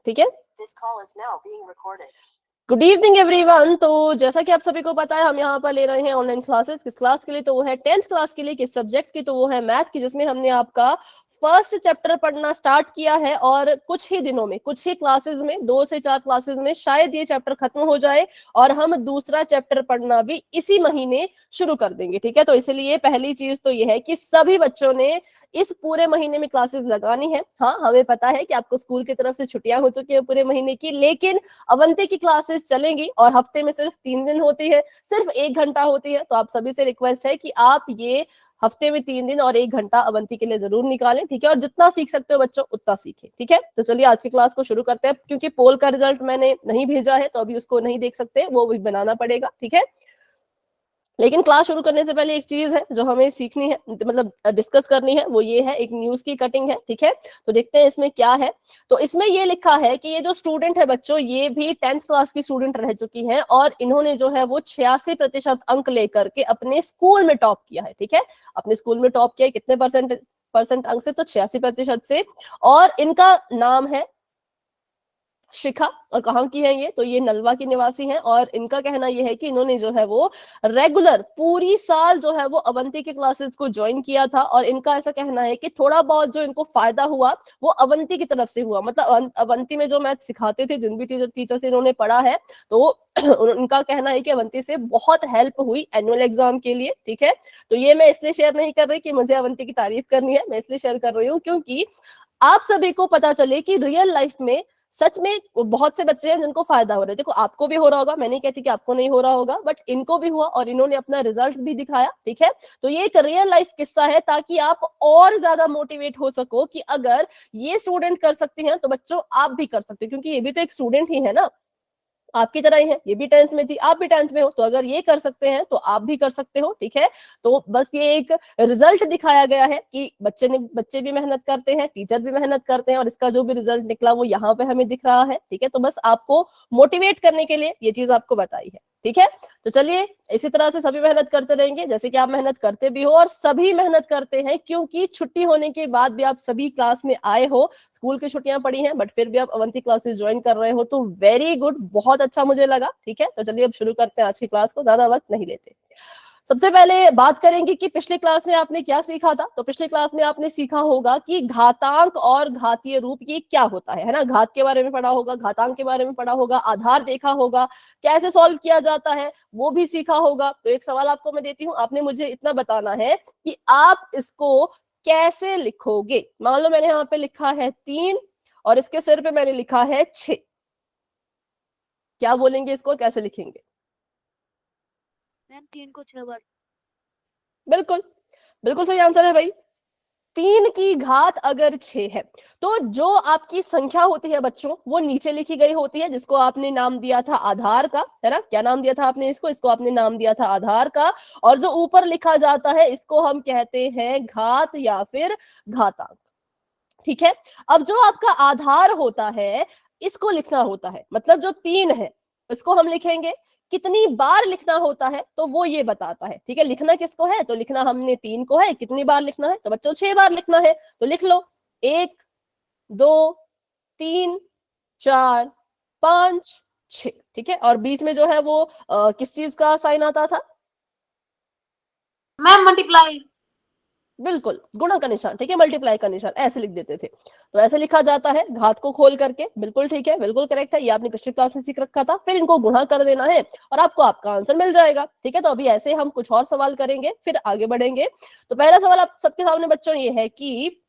ठीक है। Good evening everyone. तो जैसा कि आप सभी को पता है, हम यहाँ पर ले रहे हैं ऑनलाइन क्लासेस। किस क्लास के लिए? तो वो है 10th क्लास के लिए। किस सब्जेक्ट की? तो वो है मैथ की, जिसमें हमने आपका फर्स्ट चैप्टर पढ़ना स्टार्ट किया है और कुछ ही दिनों में, कुछ ही क्लासेस में, 2 से 4 क्लासेस में शायद ये चैप्टर खत्म हो जाए और हम दूसरा चैप्टर पढ़ना भी इसी महीने शुरू कर देंगे। ठीक है, तो इसलिए पहली चीज तो ये है कि सभी बच्चों ने इस पूरे महीने में क्लासेस लगानी है। हाँ, हमें पता है कि आपको स्कूल की तरफ से छुट्टियां हो चुकी है पूरे महीने की, लेकिन अवंती की क्लासेस चलेंगी और हफ्ते में सिर्फ 3 दिन होती है, सिर्फ 1 घंटा होती है। तो आप सभी से रिक्वेस्ट है कि आप ये हफ्ते में 3 दिन और 1 घंटा अवंती के लिए जरूर निकालें। ठीक है, और जितना सीख सकते हो बच्चों उतना सीखें। ठीक है, तो चलिए आज की क्लास को शुरू करते हैं। क्योंकि पोल का रिजल्ट मैंने नहीं भेजा है तो अभी उसको नहीं देख सकते, वो भी बनाना पड़ेगा। ठीक है, लेकिन क्लास शुरू करने से पहले एक चीज है जो हमें सीखनी है, मतलब डिस्कस करनी है, वो ये है, एक न्यूज की कटिंग है। ठीक है, तो देखते हैं इसमें क्या है। तो इसमें ये लिखा है कि ये जो स्टूडेंट है बच्चों, ये भी 10th क्लास की स्टूडेंट रह चुकी हैं और इन्होंने जो है वो 86% अंक लेकर के अपने स्कूल में टॉप किया है। ठीक है, अपने स्कूल में टॉप किया है। कितने परसेंट अंक से? तो 86% से। और इनका नाम है शिखा। और कहाँ की है ये? तो ये नलवा की निवासी हैं और इनका कहना ये है कि इन्होंने जो है वो रेगुलर पूरी साल जो है वो अवंती के क्लासेस को ज्वाइन किया था और इनका ऐसा कहना है कि थोड़ा बहुत जो इनको फायदा हुआ वो अवंती की तरफ से हुआ। मतलब अवंती में जो मैथ सिखाते थे, जिन भी टीचर से इन्होंने पढ़ा है, तो उनका कहना है कि अवंती से बहुत हेल्प हुई एनुअल एग्जाम के लिए। ठीक है, तो ये मैं इसलिए शेयर नहीं कर रही कि मुझे अवंती की तारीफ करनी है, मैं इसलिए शेयर कर रही हूँ क्योंकि आप सभी को पता चले कि रियल लाइफ में सच में बहुत से बच्चे हैं जिनको फायदा हो रहा है। देखो, आपको भी हो रहा होगा, मैं नहीं कहती कि आपको नहीं हो रहा होगा, बट इनको भी हुआ और इन्होंने अपना रिजल्ट भी दिखाया। ठीक है, तो ये एक रियल लाइफ किस्सा है ताकि आप और ज्यादा मोटिवेट हो सको कि अगर ये स्टूडेंट कर सकते हैं तो बच्चों आप भी कर सकते हो, क्योंकि ये भी तो एक स्टूडेंट ही है ना, आपकी तरह ही है। ये भी 10th में थी, आप भी 10th में हो, तो अगर ये कर सकते हैं तो आप भी कर सकते हो। ठीक है, तो बस ये एक रिजल्ट दिखाया गया है कि बच्चे भी मेहनत करते हैं, टीचर भी मेहनत करते हैं और इसका जो भी रिजल्ट निकला वो यहाँ पे हमें दिख रहा है। ठीक है, तो बस आपको मोटिवेट करने के लिए ये चीज आपको बताई है। ठीक है, तो चलिए इसी तरह से सभी मेहनत करते रहेंगे जैसे कि आप मेहनत करते भी हो, और सभी मेहनत करते हैं क्योंकि छुट्टी होने के बाद भी आप सभी क्लास में आए हो। स्कूल की छुट्टियां पड़ी हैं बट फिर भी आप अवंती क्लासेस ज्वाइन कर रहे हो, तो वेरी गुड, बहुत अच्छा मुझे लगा। ठीक है, तो चलिए अब शुरू करते हैं आज की क्लास को, ज्यादा वक्त नहीं लेते। सबसे पहले बात करेंगे कि पिछले क्लास में आपने क्या सीखा था। तो पिछले क्लास में आपने सीखा होगा कि घातांक और घातीय रूप ये क्या होता है ना। घात के बारे में पढ़ा होगा, घातांक के बारे में पढ़ा होगा, आधार देखा होगा, कैसे सॉल्व किया जाता है वो भी सीखा होगा। तो एक सवाल आपको मैं देती हूँ, आपने मुझे इतना बताना है कि आप इसको कैसे लिखोगे। मान लो मैंने यहाँ पे लिखा है 3 और इसके सिर पे मैंने लिखा है 6, क्या बोलेंगे इसको, कैसे लिखेंगे? मैम 3 को 6 बार। बिल्कुल, बिल्कुल सही आंसर है भाई। 3 की घात अगर 6 है तो जो आपकी संख्या होती है बच्चों वो नीचे लिखी गई होती है, जिसको आपने नाम दिया था आधार का, है ना। क्या नाम दिया था आपने इसको आपने नाम दिया था आधार का। और जो ऊपर लिखा जाता है इसको हम कहते हैं घात या फिर घातांक। ठीक है, अब जो आपका आधार होता है इसको लिखना होता है, मतलब जो 3 है इसको हम लिखेंगे। कितनी बार लिखना होता है तो वो ये बताता है। ठीक है, लिखना किसको है? तो लिखना हमने 3 को है। कितनी बार लिखना है? तो बच्चों 6 बार लिखना है। तो लिख लो 1 2 3 4 5 6। ठीक है, और बीच में जो है वो किस चीज का साइन आता था? Ma'am multiply. बिल्कुल, गुणा का निशान। ठीक है, मल्टीप्लाई का निशान ऐसे लिख देते थे, तो ऐसे लिखा जाता है घात को खोल करके। बिल्कुल ठीक है, बिल्कुल करेक्ट है, ये आपने पिछली क्लास में सीख रखा था। फिर इनको गुणा कर देना है और आपको आपका आंसर मिल जाएगा। ठीक है, तो अभी ऐसे हम कुछ और सवाल करेंगे फिर आगे बढ़ेंगे। तो पहला सवाल आप सबके सामने बच्चों ये है कि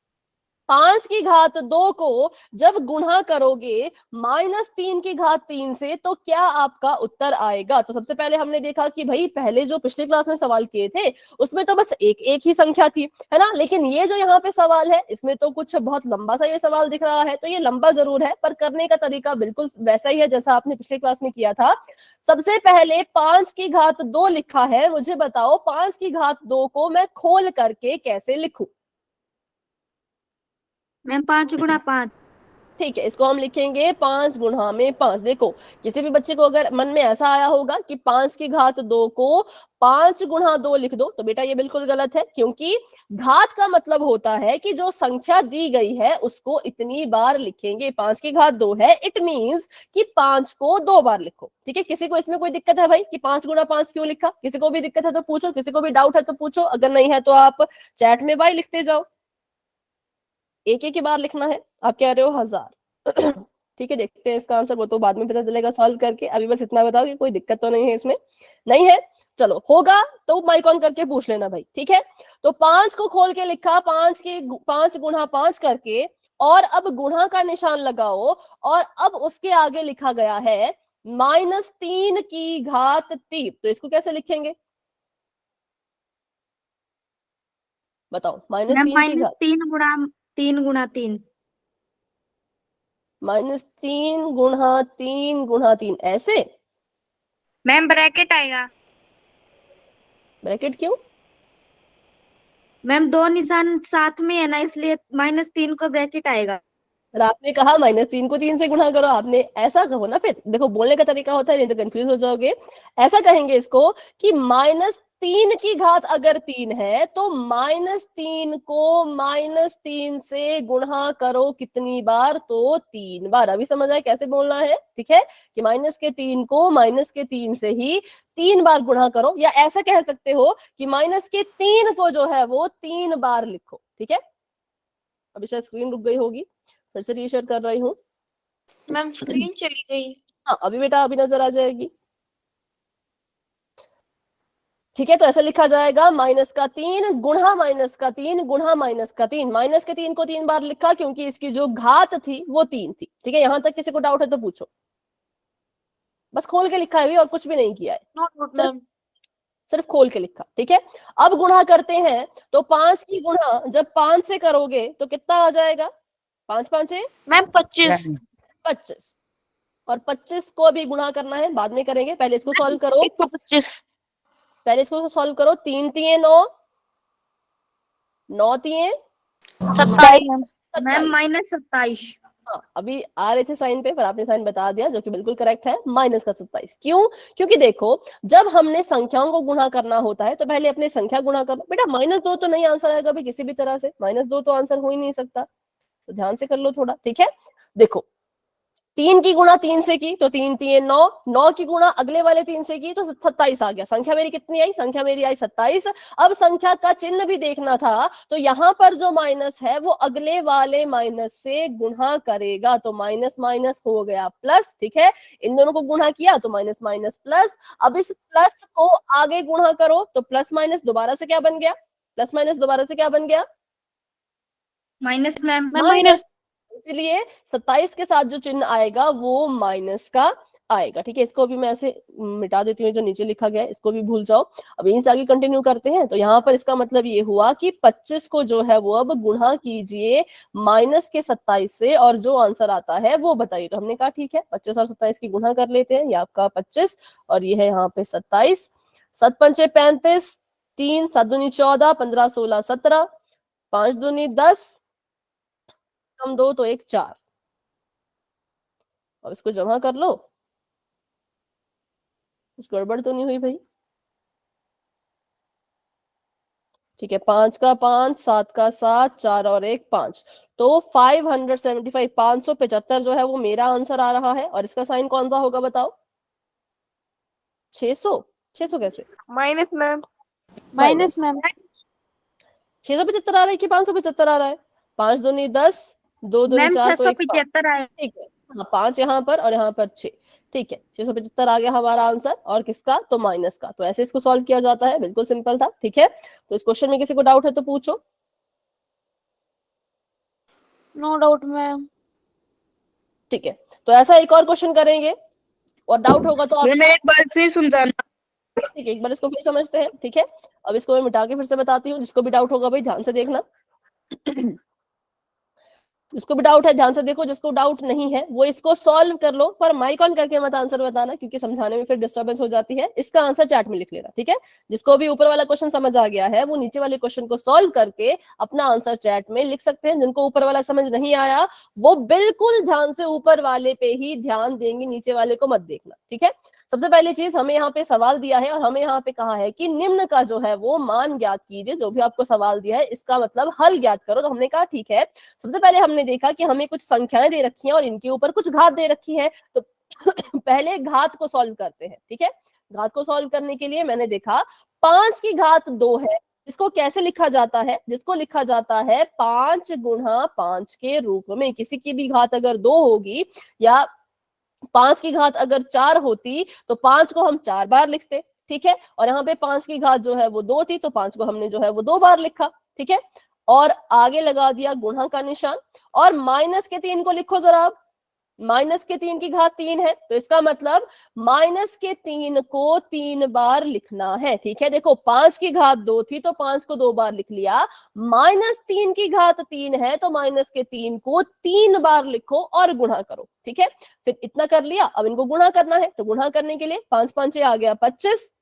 5 की घात 2 को जब गुणा करोगे -3 की घात 3 से तो क्या आपका उत्तर आएगा। तो सबसे पहले हमने देखा कि भाई पहले जो पिछले क्लास में सवाल किए थे उसमें तो बस एक ही संख्या थी, है ना। लेकिन ये जो यहाँ पे सवाल है इसमें तो कुछ बहुत लंबा सा ये सवाल दिख रहा है। तो ये लंबा जरूर है पर करने का तरीका बिल्कुल वैसा ही है जैसा आपने पिछले क्लास में किया था। सबसे पहले 5 की घात 2 लिखा है, मुझे बताओ 5 की घात 2 को मैं खोल करके कैसे लिखूं? मैम 5 गुणा 5। ठीक है, इसको हम लिखेंगे 5 गुणा में 5। देखो, किसी भी बच्चे को अगर मन में ऐसा आया होगा कि 5 की घात 2 को 5 गुणा 2 लिख दो, तो बेटा ये बिल्कुल गलत है, क्योंकि घात का मतलब होता है कि जो संख्या दी गई है उसको इतनी बार लिखेंगे। 5 की घात 2 है, इट मींस कि 5 को 2 बार लिखो। ठीक है, किसी को इसमें कोई दिक्कत है भाई कि 5 गुणा 5 क्यों लिखा? किसी को भी दिक्कत है तो पूछो, किसी को भी डाउट है तो पूछो, अगर नहीं है तो आप चैट में भाई लिखते जाओ। एक एक ही बार लिखना है। आप कह रहे हो 1000। ठीक है, देखते हैं इसका आंसर, वो तो बाद में पता चलेगा सॉल्व करके। अभी बस इतना बताओ कि कोई दिक्कत तो नहीं है इसमें। नहीं है, चलो होगा तो माइक ऑन करके पूछ लेना भाई। ठीक है, तो 5 को खोल के लिखा, 5 गुणा 5 करके, और अब गुणा का निशान लगाओ, और अब उसके आगे लिखा गया है -3 की घात 3। तो इसको कैसे लिखेंगे बताओ? मैम -3 की घात, -3 गुणा 3 -3 गुणा 3 ऐसे मैम ब्रैकेट आएगा। ब्रैकेट क्यों? मैम 2 निशान साथ में है ना, इसलिए -3 को ब्रैकेट आएगा। और आपने कहा -3 को 3 से गुणा करो। आपने ऐसा कहो ना, फिर देखो बोलने का तरीका होता है, नहीं तो कंफ्यूज हो जाओगे। ऐसा कहेंगे इसको कि -3 की घात अगर 3 है तो -3 को -3 से गुणा करो कितनी बार? तो 3 बार। अभी समझ आए कैसे बोलना है? ठीक है, कि -3 को -3 से ही 3 बार गुणा करो, या ऐसा कह सकते हो कि -3 को जो है वो 3 बार लिखो। ठीक है, अभी शायद स्क्रीन रुक गई होगी, फिर से रीशेयर कर रही हूँ। मैम स्क्रीन चली गई। हाँ, अभी बेटा अभी नजर आ जाएगी। ठीक है, तो ऐसा लिखा जाएगा -3 गुणा -3 गुणा -3। -3 को 3 बार लिखा क्योंकि इसकी जो घात थी वो 3 थी। ठीक है, यहां तक किसी को डाउट है तो पूछो। बस खोल के लिखा है भी, और कुछ भी नहीं किया है, नो डाउट मैम। सिर्फ खोल के लिखा। ठीक है, अब गुणा करते हैं, तो 5 की गुणा जब 5 से करोगे तो कितना आ जाएगा? 5 5 मैम 25। 25, और 25 को अभी गुणा करना है, बाद में करेंगे, पहले इसको सॉल्व करो। 125। पहले इसको सॉल्व करो। 3 3 9, 9 3 27। मैम 27। -27। हाँ, अभी आ रहे थे साइन पे, पर आपने साइन बता दिया, जो कि बिल्कुल करेक्ट है। -27 क्यों? क्योंकि देखो, जब हमने संख्याओं को गुणा करना होता है तो पहले अपने संख्या गुणा करो। बेटा -2 तो नहीं आंसर आएगा भाई किसी भी तरह से, -2 तो आंसर हो ही नहीं सकता, तो ध्यान से कर लो थोड़ा। ठीक है, देखो, 3 की गुणा 3 से की तो 3 3 9, 9 की गुणा अगले वाले 3 से की तो 27 आ गया। संख्या मेरी कितनी आई? संख्या मेरी आई 27। अब संख्या का चिन्ह भी देखना था, तो यहाँ पर जो माइनस है वो अगले वाले माइनस से गुणा करेगा, तो माइनस माइनस हो गया प्लस। ठीक है, इन दोनों को गुणा किया तो माइनस माइनस प्लस। अब इस प्लस को आगे गुणा करो तो प्लस माइनस दोबारा से क्या बन गया? प्लस माइनस दोबारा से क्या बन गया? Minus ma'am. माइनस। इसलिए 27 के साथ जो चिन्ह आएगा वो माइनस का आएगा। ठीक है, इसको भी मैं ऐसे मिटा देती हूँ, जो नीचे लिखा गया है इसको भी भूल जाओ। अब यहीं से आगे कंटिन्यू करते हैं। तो यहाँ पर इसका मतलब ये हुआ कि 25 को जो है वो अब गुणा कीजिए माइनस के 27 से, और जो आंसर आता है वो बताइए। तो हमने कहा ठीक है, 25 और 27 की गुणा कर लेते हैं। ये आपका 25 और ये है यहाँ पे 27। 7 पंचे 35, 3 7 दूनी 14, 15 16 17, 5 दूनी 10, कम 2 तो 1 4। अब इसको जमा कर लो। कुछ गड़बड़ तो नहीं हुई भाई? ठीक है, 5 का 5, 7 का 7, 4 और 1 5, तो 575, 575 जो है वो मेरा आंसर आ रहा है। और इसका साइन कौन सा होगा बताओ? 600। 600 कैसे? Minus ma'am. Minus ma'am. 675 आ रहा है कि 575 आ रहा है? 5 दूनी 10, 2 दूनी मैम 4 तो 1 5। 675 आए। ठीक है, हाँ, 5 यहाँ पर और यहाँ पर 6। ठीक है, 675 आ गया हमारा आंसर, और किसका? तो माइनस का। तो ऐसे इसको सॉल्व किया जाता है, बिल्कुल सिंपल था। ठीक है, तो इस क्वेश्चन में किसी को डाउट है तो पूछो। No doubt ma'am. ठीक है, तो ऐसा एक और क्वेश्चन करेंगे, और डाउट होगा तो आप एक बार फिर समझाना। ठीक है, एक बार इसको फिर समझते हैं। ठीक है, अब इसको मैं मिटा के फिर से बताती हूँ, जिसको भी डाउट होगा भाई ध्यान से देखना। जिसको भी डाउट है ध्यान से देखो, जिसको डाउट नहीं है वो इसको सॉल्व कर लो, पर माइक ऑन करके मत आंसर बताना, क्योंकि समझाने में फिर डिस्टर्बेंस हो जाती है। इसका आंसर चैट में लिख लेना, ठीक है। जिसको भी ऊपर वाला क्वेश्चन समझ आ गया है वो नीचे वाले क्वेश्चन को सॉल्व करके अपना आंसर चैट में लिख सकते हैं। जिनको ऊपर वाला समझ नहीं आया वो बिल्कुल ध्यान से ऊपर वाले पे ही ध्यान देंगे, नीचे वाले को मत देखना, ठीक है। सबसे पहली चीज, हमें यहाँ पे सवाल दिया है और हमें यहाँ पे कहा है कि निम्न का जो है वो मान ज्ञात कीजिए। जो भी आपको सवाल दिया है इसका मतलब हल ज्ञात करो। तो हमने कहा ठीक है। सबसे पहले हमने देखा कि हमें कुछ संख्याएं दे रखी हैं और इनके ऊपर कुछ घात दे रखी है, तो पहले घात को सॉल्व करते हैं, ठीक है। घात को सॉल्व करने के लिए मैंने देखा 5 की घात 2 है, इसको कैसे लिखा जाता है, जिसको लिखा जाता है 5 गुणा 5 के रूप में। किसी की भी घात अगर 2 होगी या 5 की घात अगर 4 होती तो 5 को हम 4 बार लिखते, ठीक है। और यहाँ पे 5 की घात जो है वो 2 थी तो 5 को हमने जो है वो 2 बार लिखा, ठीक है। और आगे लगा दिया गुणा का निशान, और माइनस के 3 को लिखो जरा आप। माइनस के 3 की घात 3 है तो इसका मतलब माइनस के 3 को 3 बार लिखना है, ठीक है। देखो 5 की घात 2 थी तो 5 को 2 बार लिख लिया, माइनस 3 की घात 3 है तो माइनस के 3 को 3 बार लिखो और गुणा करो, ठीक है। फिर इतना कर लिया, अब इनको गुणा करना है, तो गुणा करने के लिए 5 5 आ गया 25,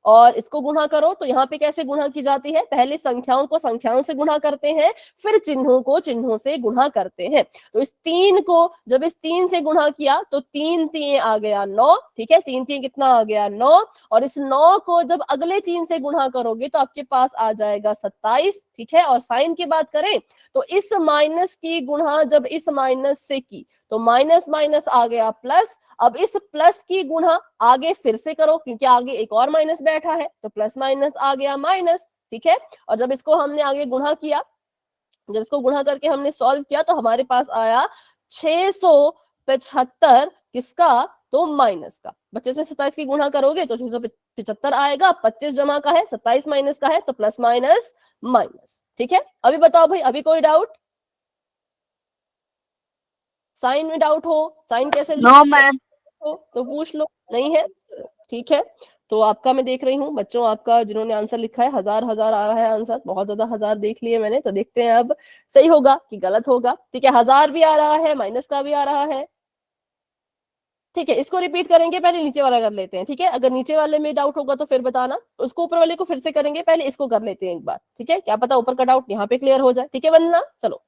और इसको गुणा करो। तो यहाँ पे कैसे गुणा की जाती है, पहले संख्याओं को संख्याओं से गुणा करते हैं, फिर चिन्हों को चिन्हों से गुणा करते हैं। तो इस 3 को जब इस 3 से गुणा किया तो 3 3 आ गया 9, ठीक है। 3 3 कितना आ गया 9, और इस 9 को जब अगले 3 से गुणा करोगे तो आपके पास आ जाएगा 27, ठीक है। और साइन की बात करें तो इस माइनस की गुणा जब इस माइनस से की तो माइनस माइनस आ गया प्लस। अब इस प्लस की गुणा आगे फिर से करो, क्योंकि आगे एक और माइनस बैठा है, तो प्लस माइनस आ गया माइनस, ठीक है। और जब इसको हमने आगे गुणा किया, जब इसको गुणा करके हमने सॉल्व किया तो हमारे पास आया 675, किसका, तो माइनस का। 25 में 27 की गुणा करोगे तो 675 आएगा, 25 जमा का है, 27 माइनस का है, तो प्लस माइनस माइनस, ठीक है। अभी बताओ भाई, अभी कोई डाउट? साइन में डाउट हो, साइन कैसे नो मैम। हो तो पूछ लो, नहीं है, ठीक है। तो आपका मैं देख रही हूँ बच्चों, आपका जिन्होंने आंसर लिखा है 1000 1000 आ रहा है आंसर, बहुत ज्यादा 1000 देख लिए मैंने। तो देखते हैं अब सही होगा कि गलत होगा, ठीक है। 1000 भी आ रहा है, माइनस का भी आ रहा है, ठीक है। इसको रिपीट करेंगे, पहले नीचे वाला कर लेते हैं, ठीक है। अगर नीचे वाले में डाउट होगा तो फिर बताना, उसको ऊपर वाले को फिर से करेंगे, पहले इसको कर लेते हैं एक बार, ठीक है। क्या पता ऊपर का डाउट यहाँ पे क्लियर हो जाए, ठीक है वंदना। चलो,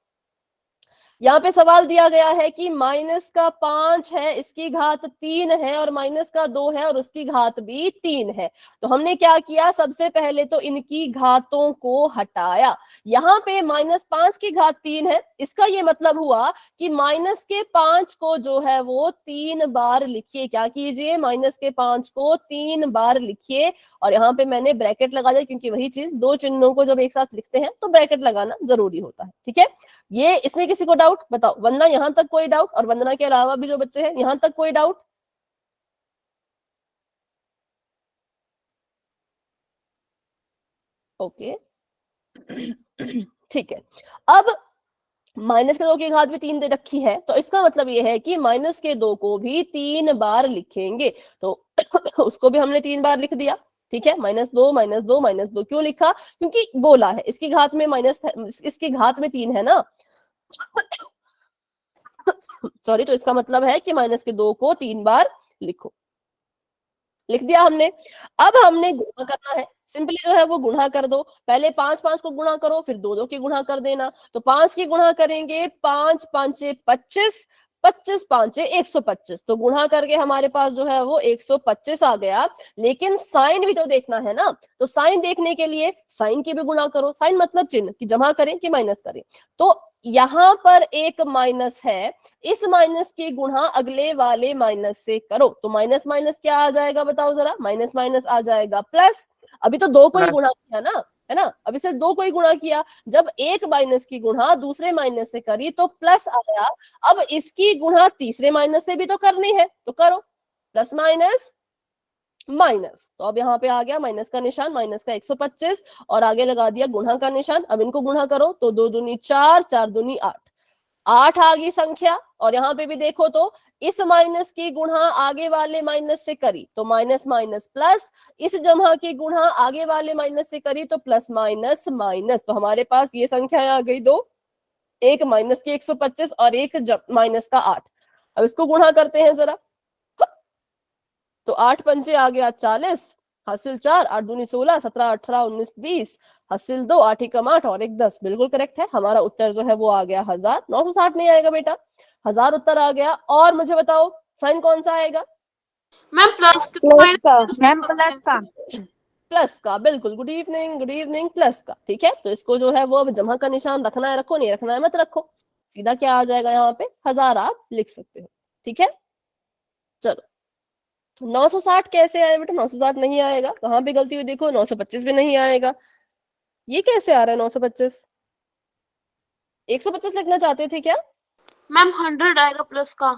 यहाँ पे सवाल दिया गया है कि माइनस का 5 है, इसकी घात 3 है, और माइनस का 2 है और उसकी घात भी 3 है। तो हमने क्या किया, सबसे पहले तो इनकी घातों को हटाया। यहाँ पे -5 की घात 3 है, इसका ये मतलब हुआ कि माइनस के 5 को जो है वो 3 बार लिखिए। क्या कीजिए, माइनस के 5 को 3 बार लिखिए। और यहाँ पे मैंने ब्रैकेट लगा दिया, क्योंकि वही चीज, दो चिन्हों को जब एक साथ लिखते हैं तो ब्रैकेट लगाना जरूरी होता है, ठीक है। ये इसमें किसी को डाउट बताओ, वंदना यहाँ तक कोई डाउट, और वंदना के अलावा भी जो बच्चे हैं यहाँ तक कोई डाउट? ओके ठीक है। अब माइनस के 2 की घात भी 3 दे रखी है, तो इसका मतलब ये है कि माइनस के 2 को भी 3 बार लिखेंगे। तो उसको भी हमने 3 बार लिख दिया, ठीक है। -2 -2 -2 क्यों लिखा, क्योंकि बोला है इसकी घात में माइनस, इसकी घात में 3 है ना, सॉरी। तो इसका मतलब है कि माइनस के 2 को 3 बार लिखो, लिख दिया हमने। अब हमने गुणा करना है, सिंपली जो है वो गुणा कर दो। पहले 5 5 को गुणा करो, फिर 2 2 की गुणा कर देना। तो 5 की गुणा करेंगे, 5 5 25, 25 5 125। तो गुणा करके हमारे पास जो है वो 125 आ गया। लेकिन साइन भी तो देखना है ना, तो साइन देखने के लिए साइन की भी गुणा करो। साइन मतलब चिन्ह, कि जमा करें कि माइनस करें। तो यहाँ पर एक माइनस है, इस माइनस की गुणा अगले वाले माइनस से करो। तो माइनस माइनस क्या आ जाएगा बताओ जरा, माइनस माइनस आ जाएगा प्लस। अभी तो 2 को ही गुणा किया ना, है ना, अभी सिर्फ 2 को ही गुणा किया। जब एक माइनस की गुणा दूसरे माइनस से करी तो प्लस आया। अब इसकी गुणा तीसरे माइनस से भी तो करनी है, तो करो, प्लस माइनस माइनस। तो अब यहाँ पे आ गया माइनस का निशान, माइनस का 125, और आगे लगा दिया गुणा का निशान। अब इनको गुणा करो तो 2 दूनी 4, 4 दूनी 8, 8 आ गई संख्या। और यहाँ पे भी देखो तो इस माइनस की गुणा आगे वाले माइनस से करी तो माइनस माइनस प्लस, इस जमा की गुणा आगे वाले माइनस से करी तो प्लस माइनस माइनस। तो हमारे पास ये संख्या आ गई 2, एक माइनस की 125 और एक माइनस का 8। अब इसको गुणा करते हैं जरा, तो 8 पंचे आ गया 40, हासिल 4, 8 दूनी 16, 17 18 19 20, हासिल 2, 8 एकम 8 और एक 10। बिल्कुल करेक्ट है, हमारा उत्तर जो है वो आ गया 1960 नहीं आएगा बेटा, 1000 उत्तर आ गया। और मुझे बताओ साइन कौन सा आएगा? मैम प्लस प्लस का मैम, प्लस का। प्लस का, बिल्कुल। गुड इवनिंग, प्लस का। ठीक है, तो इसको जो है वो अब जमा का निशान रखना है रखो, नहीं रखना है मत रखो, सीधा क्या आ जाएगा यहाँ पे 1000 आप लिख सकते हो। ठीक है, चलो 960 कैसे आया बेटा? 960 नहीं आएगा, कहाँ पे गलती हुई देखो, 925 भी नहीं आएगा। ये कैसे आ रहा है 925? 125 लिखना चाहते थे क्या? मैम 100 आएगा प्लस का।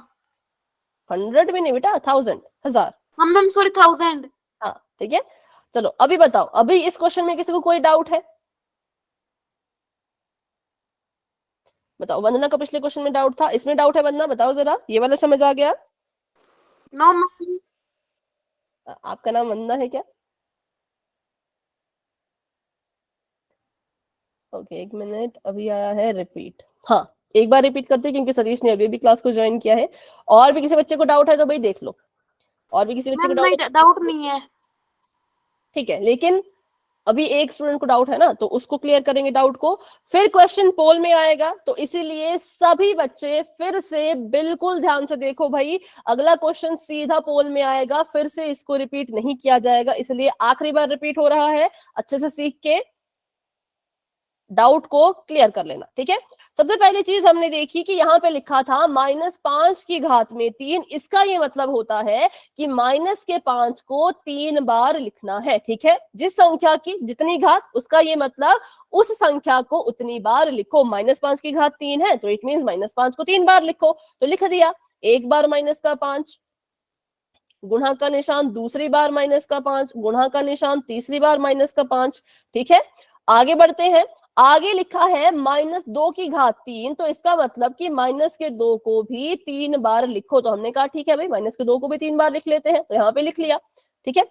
100 भी नहीं बेटा, 1000, 1000। हाँ मैम सॉरी 1000। हाँ ठीक है, चलो अभी बताओ, अभी इस क्वेश्चन में किसी को कोई डाउट है? बताओ, वंदना का पिछले क्वेश्चन में डाउट था, इसमें डाउट है वंदना? बताओ जरा, ये वाला समझ आ गया? No ma'am. आपका नाम वंदना है क्या? ओके, एक मिनट, अभी आया है रिपीट। हाँ, एक बार रिपीट करते हैं क्योंकि सतीश ने अभी भी क्लास को ज्वाइन किया है। और भी किसी बच्चे को डाउट है तो भाई देख लो, और भी किसी बच्चे को मैम नहीं, डाउट? डाउट नहीं है। ठीक है, लेकिन अभी एक स्टूडेंट को डाउट है ना, तो उसको क्लियर करेंगे डाउट को, फिर क्वेश्चन पोल में आएगा। तो इसीलिए सभी बच्चे फिर से बिल्कुल ध्यान से देखो भाई, अगला क्वेश्चन सीधा पोल में आएगा, फिर से इसको रिपीट नहीं किया जाएगा, इसलिए आखिरी बार रिपीट हो रहा है, अच्छे से सीख के डाउट को क्लियर कर लेना। ठीक है, सबसे पहली चीज हमने देखी कि यहाँ पे लिखा था -5 की घात में 3, इसका ये मतलब होता है कि माइनस के 5 को 3 बार लिखना है। ठीक है, जिस संख्या की जितनी घात, उसका ये मतलब उस संख्या को उतनी बार लिखो। -5 की घात 3 है तो इट मीन -5 को 3 बार लिखो, तो लिख दिया। एक बार माइनस का 5, गुणा का निशान, दूसरी बार माइनस का 5, गुणा का निशान, तीसरी बार माइनस का 5। ठीक है, आगे बढ़ते हैं, आगे लिखा है -2 की घात 3, तो इसका मतलब कि -2 को भी 3 बार लिखो। तो हमने कहा ठीक है भाई, -2 को भी 3 बार लिख लेते हैं, तो यहाँ पे लिख लिया। ठीक है,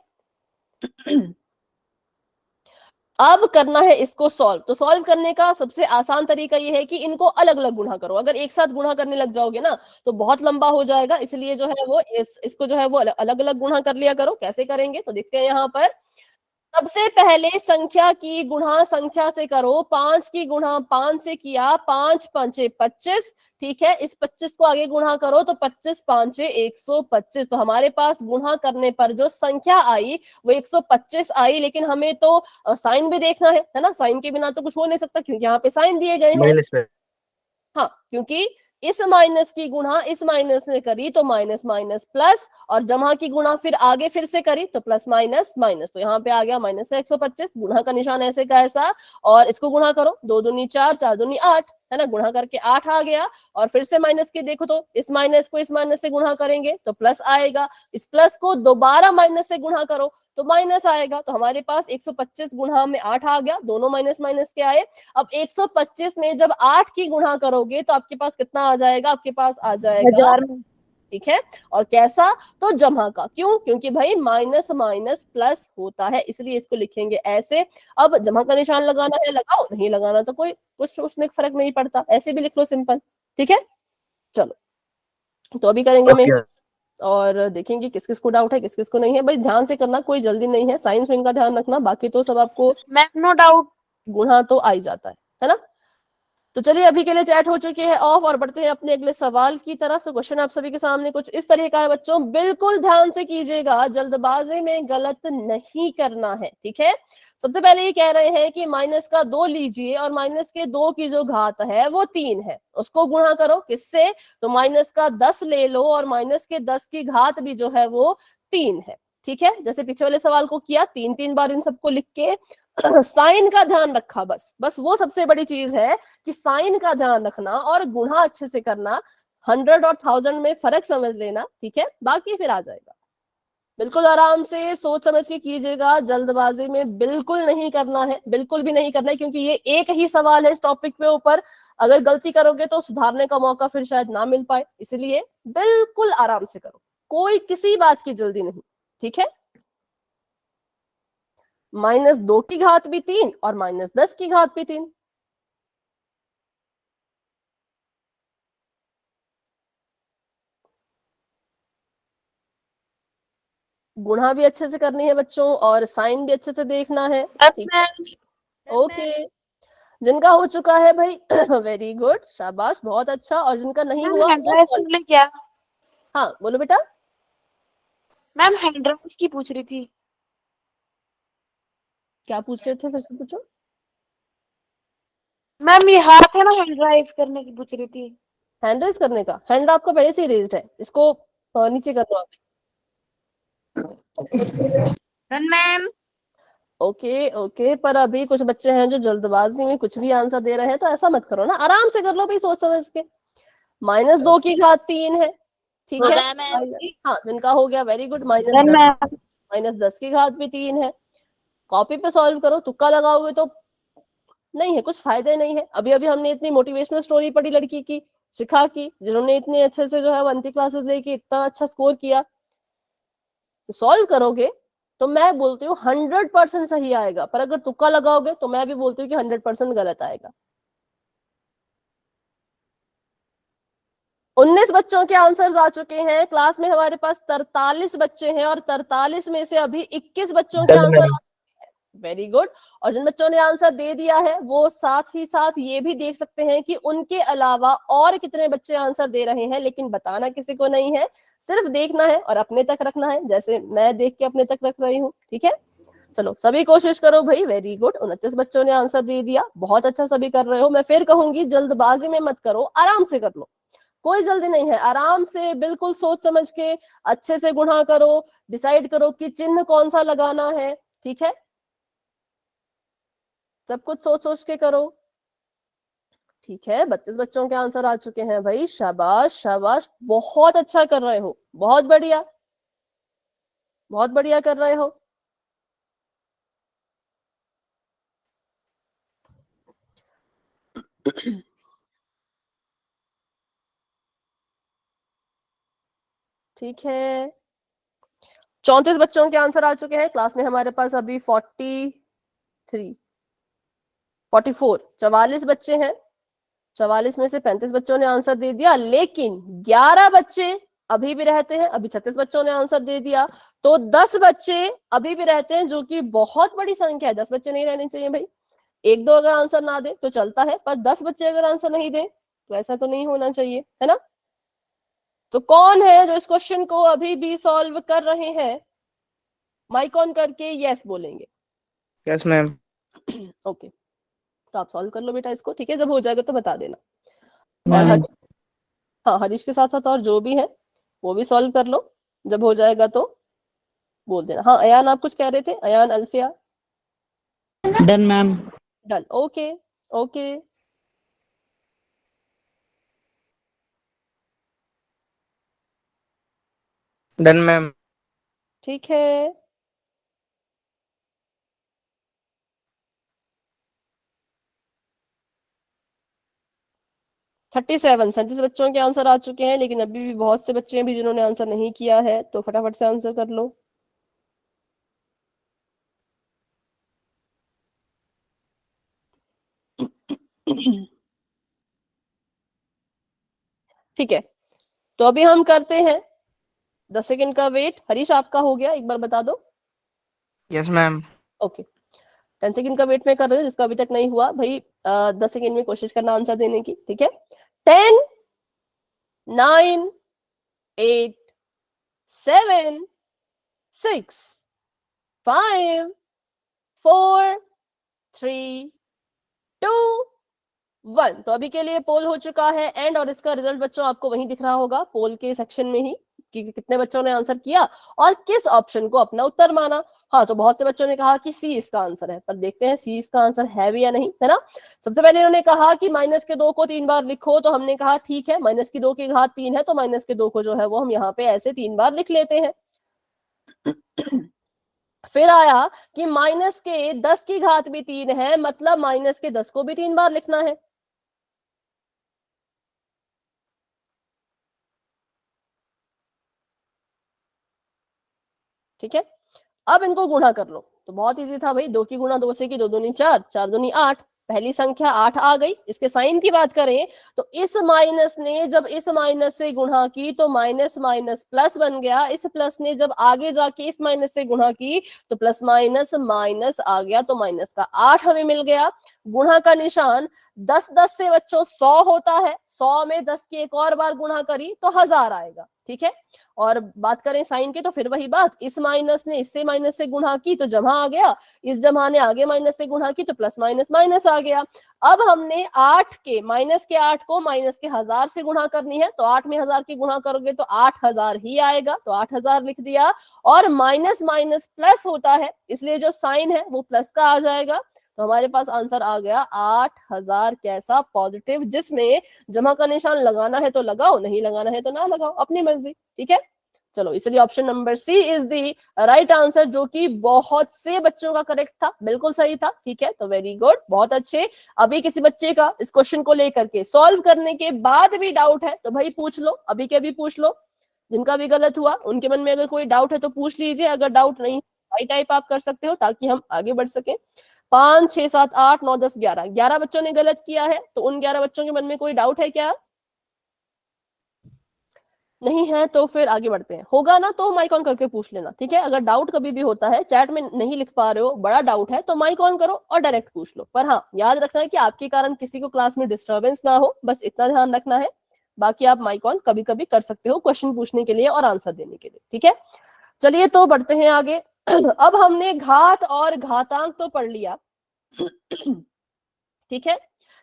अब करना है इसको सॉल्व। तो सॉल्व करने का सबसे आसान तरीका ये है कि इनको अलग अलग गुणा करो। अगर एक साथ गुणा करने लग जाओगे ना तो बहुत लंबा हो जाएगा, इसलिए जो है वो इसको जो है वो अलग अलग गुणा कर लिया करो। कैसे करेंगे तो देखते हैं यहाँ पर। सबसे पहले संख्या की गुणा संख्या से करो, 5 की गुणा 5 से किया, 5 5 25। ठीक है, इस 25 को आगे गुणा करो तो 25 5 125। तो हमारे पास गुणा करने पर जो संख्या आई वो 125 आई, लेकिन हमें तो साइन भी देखना है ना, साइन के बिना तो कुछ हो नहीं सकता क्योंकि यहाँ पे साइन दिए गए हैं। हाँ, क्योंकि इस माइनस की गुणा इस माइनस ने करी तो माइनस माइनस प्लस, और जमा की गुणा फिर आगे फिर से करी तो प्लस माइनस माइनस। तो यहाँ पे आ गया माइनस का 125, गुणा का निशान ऐसे का ऐसा, और इसको गुणा करो, 2 दूनी 4, 4 दूनी 8, है ना, गुणा करके 8 आ गया। और फिर से माइनस के देखो तो इस माइनस को इस माइनस से गुणा करेंगे तो प्लस आएगा, इस प्लस को दोबारा माइनस से गुणा करो तो माइनस आएगा। तो हमारे पास 125 गुणा में 8 आ गया, दोनों माइनस माइनस के आए। अब 125 में जब 8 की गुणा करोगे तो आपके पास कितना आ जाएगा? आपके पास आ जाएगा 1000 में। ठीक है, और कैसा? तो जमा का। क्यों? क्योंकि भाई माइनस माइनस प्लस होता है, इसलिए इसको लिखेंगे ऐसे। अब जमा का निशान लगाना है लगाओ, नहीं लगाना तो कोई कुछ उसमें फर्क नहीं पड़ता, ऐसे भी लिख लो सिंपल। ठीक है, चलो तो अभी करेंगे मैं और देखेंगे किस किस को डाउट है किस किस को नहीं है। भाई ध्यान से करना, कोई जल्दी नहीं है, साइंस में इनका ध्यान रखना, बाकी तो सब आपको मैम नो डाउट। गुणा तो आ ही जाता है ना। तो चलिए अभी के लिए चैट हो चुकी है ऑफ और बढ़ते हैं अपने अगले सवाल की तरफ। तो क्वेश्चन आप सभी के सामने कुछ इस तरह का है बच्चों, बिल्कुल ध्यान से कीजिएगा, जल्दबाजी में गलत नहीं करना है। ठीक है, सबसे पहले ये कह रहे हैं कि माइनस का 2 लीजिए और माइनस के 2 की जो घात है वो 3 है, उसको गुणा करो किससे? तो माइनस का 10 ले लो और माइनस के 10 की घात भी जो है वो 3 है। ठीक है, जैसे पीछे वाले सवाल को किया, 3 बार इन सबको लिख के साइन का ध्यान रखा, बस वो सबसे बड़ी चीज है कि साइन का ध्यान रखना और गुणा अच्छे से करना। 100 और 1000 में फर्क समझ लेना। ठीक है, बाकी फिर आ जाएगा। बिल्कुल आराम से सोच समझ के कीजिएगा, जल्दबाजी में बिल्कुल नहीं करना है, बिल्कुल भी नहीं करना है, क्योंकि ये एक ही सवाल है इस टॉपिक पे ऊपर। अगर गलती करोगे तो सुधारने का मौका फिर शायद ना मिल पाए, इसलिए बिल्कुल आराम से करो, कोई किसी बात की जल्दी नहीं। ठीक है, -2 की घात भी 3 और -10 की घात भी 3। गुणा भी अच्छे से करनी है बच्चों और साइन भी अच्छे से देखना है। यस ठीक, मैम। ओके। जिनका हो चुका है भाई वेरी गुड, शाबाश, बहुत अच्छा। और जिनका नहीं मैम हुआ हैंड वो राइज solve- के लिए क्या? हाँ बोलो बेटा, मैम हैंड राइज की पूछ रही थी। क्या पूछ रहे थे, फिर से पूछो। मैम ये हाथ है ना, हैंड राइज करने की पूछ रही थी। हैंड रेज करने का, हैंड आपका पहले से ही रेज्ड है, इसको नीचे कर दो आप। Done ma'am. ओके ओके, पर अभी कुछ बच्चे हैं जो जल्दबाजी में कुछ भी आंसर दे रहे हैं, तो ऐसा मत करो ना, आराम से कर लो भाई, सोच समझ के। -2 की घात 3 है, ठीक हो है। गया मैम। हाँ, जिनका हो गया वेरी गुड। Done ma'am. -10 की घात भी 3 है। कॉपी पे सॉल्व करो, तुक्का लगाओगे तो नहीं है, कुछ फायदे नहीं है। अभी अभी हमने इतनी मोटिवेशनल स्टोरी पढ़ी लड़की की, शिखा की, जिन्होंने इतने अच्छे से जो है 1th क्लासेस लेके इतना अच्छा स्कोर किया। तो सॉल्व करोगे तो मैं बोलती हूँ 100% सही आएगा, पर अगर तुक्का लगाओगे तो मैं भी बोलती हूँ कि 100% गलत आएगा। 19 बच्चों के आंसर्स आ चुके हैं। क्लास में हमारे पास 43 बच्चे हैं और 43 में से अभी 21 बच्चों के आंसर आ चुके हैं। Very good. और जिन बच्चों ने आंसर दे दिया है वो साथ ही साथ ये भी देख सकते हैं कि उनके अलावा और कितने बच्चे आंसर दे रहे हैं, लेकिन बताना किसी को नहीं है, सिर्फ देखना है और अपने तक रखना है, जैसे मैं देख के अपने तक रख रही हूँ। ठीक है, चलो सभी कोशिश करो भाई। वेरी गुड, 29 बच्चों ने आंसर दे दिया, बहुत अच्छा सभी कर रहे हो। मैं फिर कहूंगी जल्दबाजी में मत करो, आराम से कर लो, कोई जल्दी नहीं है, आराम से बिल्कुल सोच समझ के अच्छे से गुणा करो, डिसाइड करो कि चिन्ह कौन सा लगाना है। ठीक है, सब कुछ सोच सोच के करो। ठीक है, 32 बच्चों के आंसर आ चुके हैं भाई, शाबाश शाबाश, बहुत अच्छा कर रहे हो, बहुत बढ़िया, बहुत बढ़िया कर रहे हो। ठीक है, 34 बच्चों के आंसर आ चुके हैं। क्लास में हमारे पास अभी 44 बच्चे हैं। 44 में से 35 बच्चों ने आंसर दे दिया, लेकिन 11 बच्चे अभी भी रहते हैं। अभी 36 बच्चों ने आंसर दे दिया, तो 10 बच्चे अभी भी रहते हैं, जो कि बहुत बड़ी संख्या है। 10 बच्चे नहीं रहने चाहिए भाई, एक दो अगर आंसर ना दे तो चलता है, पर 10 बच्चे अगर आंसर नहीं दे तो ऐसा तो नहीं होना चाहिए, है ना। तो कौन है जो इस क्वेश्चन को अभी भी सॉल्व कर रहे हैं, माइक ऑन करके यस बोलेंगे। Yes ma'am. ओके, तो आप सॉल्व कर लो बेटा इसको, ठीक है, जब हो जाएगा तो बता देना। और मैम हाँ, हरीश के साथ साथ और जो भी है वो भी सॉल्व कर लो, जब हो जाएगा तो बोल देना। हाँ अयान, आप कुछ कह रहे थे, Ayaan Alfiya. Done ma'am. Done, okay okay. Done ma'am. ठीक है, थर्टी 37 बच्चों के आंसर आ चुके हैं, लेकिन अभी भी बहुत से बच्चे हैं भी जिन्होंने आंसर नहीं किया है, तो फटाफट से आंसर कर लो। ठीक है, तो अभी हम करते हैं 10 सेकंड का वेट। हरीश आपका हो गया, एक बार बता दो। Yes ma'am. ओके, 10 सेकंड का वेट में कर रहे हो, जिसका अभी तक नहीं हुआ भाई 10 सेकंड में कोशिश करना आंसर देने की। ठीक है, 10 9 8 7 6 5 4 3 2 1। तो अभी के लिए पोल हो चुका है एंड, और इसका रिजल्ट बच्चों आपको वहीं दिख रहा होगा पोल के सेक्शन में ही, कि कितने बच्चों ने आंसर किया और किस ऑप्शन को अपना उत्तर माना। हाँ, तो बहुत से बच्चों ने कहा कि सी इसका आंसर है, पर देखते हैं सी इसका आंसर है भी या नहीं, है ना। सबसे पहले इन्होंने कहा कि -2 को 3 बार लिखो, तो हमने कहा ठीक है, -2 की घात 3 है, तो -2 को जो है वो हम यहाँ पे ऐसे 3 बार लिख लेते हैं। फिर आया कि -10 की घात भी 3 है, मतलब -10 को भी 3 बार लिखना है। ठीक है, अब इनको गुणा कर लो, तो बहुत इजी था भाई, 2 की गुणा 2 से की, 2 दूनी 4, 4 दूनी 8, पहली संख्या 8 आ गई। इसके साइन की बात करें तो इस माइनस ने जब इस माइनस से गुणा की तो माइनस माइनस प्लस बन गया, इस प्लस ने जब आगे जाके इस माइनस से गुणा की तो प्लस माइनस माइनस आ गया, तो माइनस का 8 हमें मिल गया। गुणा का निशान 10 से बच्चों 100 होता है, 100 में 10 की एक और बार गुणा करी तो 1000 आएगा, ठीक है। और बात करें साइन की तो फिर वही बात, इस माइनस ने इससे माइनस से गुणा की तो जमा आ गया, इस जमा ने आगे माइनस से गुणा की तो प्लस माइनस माइनस आ गया। अब हमने 8 के माइनस के 8 को माइनस के 1000 से गुणा करनी है, तो 8 में 1000 की गुणा करोगे तो 8000 ही आएगा, तो 8000 लिख दिया। और माइनस माइनस प्लस होता है, इसलिए जो साइन है वो प्लस का आ जाएगा, तो हमारे पास आंसर आ गया 8000 कैसा पॉजिटिव, जिसमें जमा का निशान लगाना है तो लगाओ, नहीं लगाना है तो ना लगाओ, अपनी मर्जी, ठीक है। चलो, इसलिए option number C is the right answer, जो कि बहुत से बच्चों का करेक्ट था, बिल्कुल सही था, ठीक है। तो वेरी गुड, बहुत अच्छे। अभी किसी बच्चे का इस क्वेश्चन को लेकर के सॉल्व करने के बाद भी डाउट है तो भाई पूछ लो, अभी के अभी पूछ लो। जिनका भी गलत हुआ उनके मन में अगर कोई डाउट है तो पूछ लीजिए, अगर डाउट नहीं राइट टाइप आप कर सकते हो ताकि हम आगे बढ़ सके। 5 6 7 8 9 10 11 बच्चों ने गलत किया है, तो उन 11 बच्चों के मन में कोई डाउट है क्या? नहीं है तो फिर आगे बढ़ते हैं। होगा ना तो माइक ऑन करके पूछ लेना, ठीक है। अगर डाउट कभी भी होता है, चैट में नहीं लिख पा रहे हो, बड़ा डाउट है, तो माइक ऑन करो और डायरेक्ट पूछ लो। पर हाँ, याद रखना है कि आपके कारण किसी को क्लास में डिस्टर्बेंस ना हो, बस इतना ध्यान रखना है। बाकी आप माइक ऑन कभी कभी कर सकते हो क्वेश्चन पूछने के लिए और आंसर देने के लिए, ठीक है। चलिए तो बढ़ते हैं आगे। अब हमने घात और घातांक तो पढ़ लिया, ठीक है,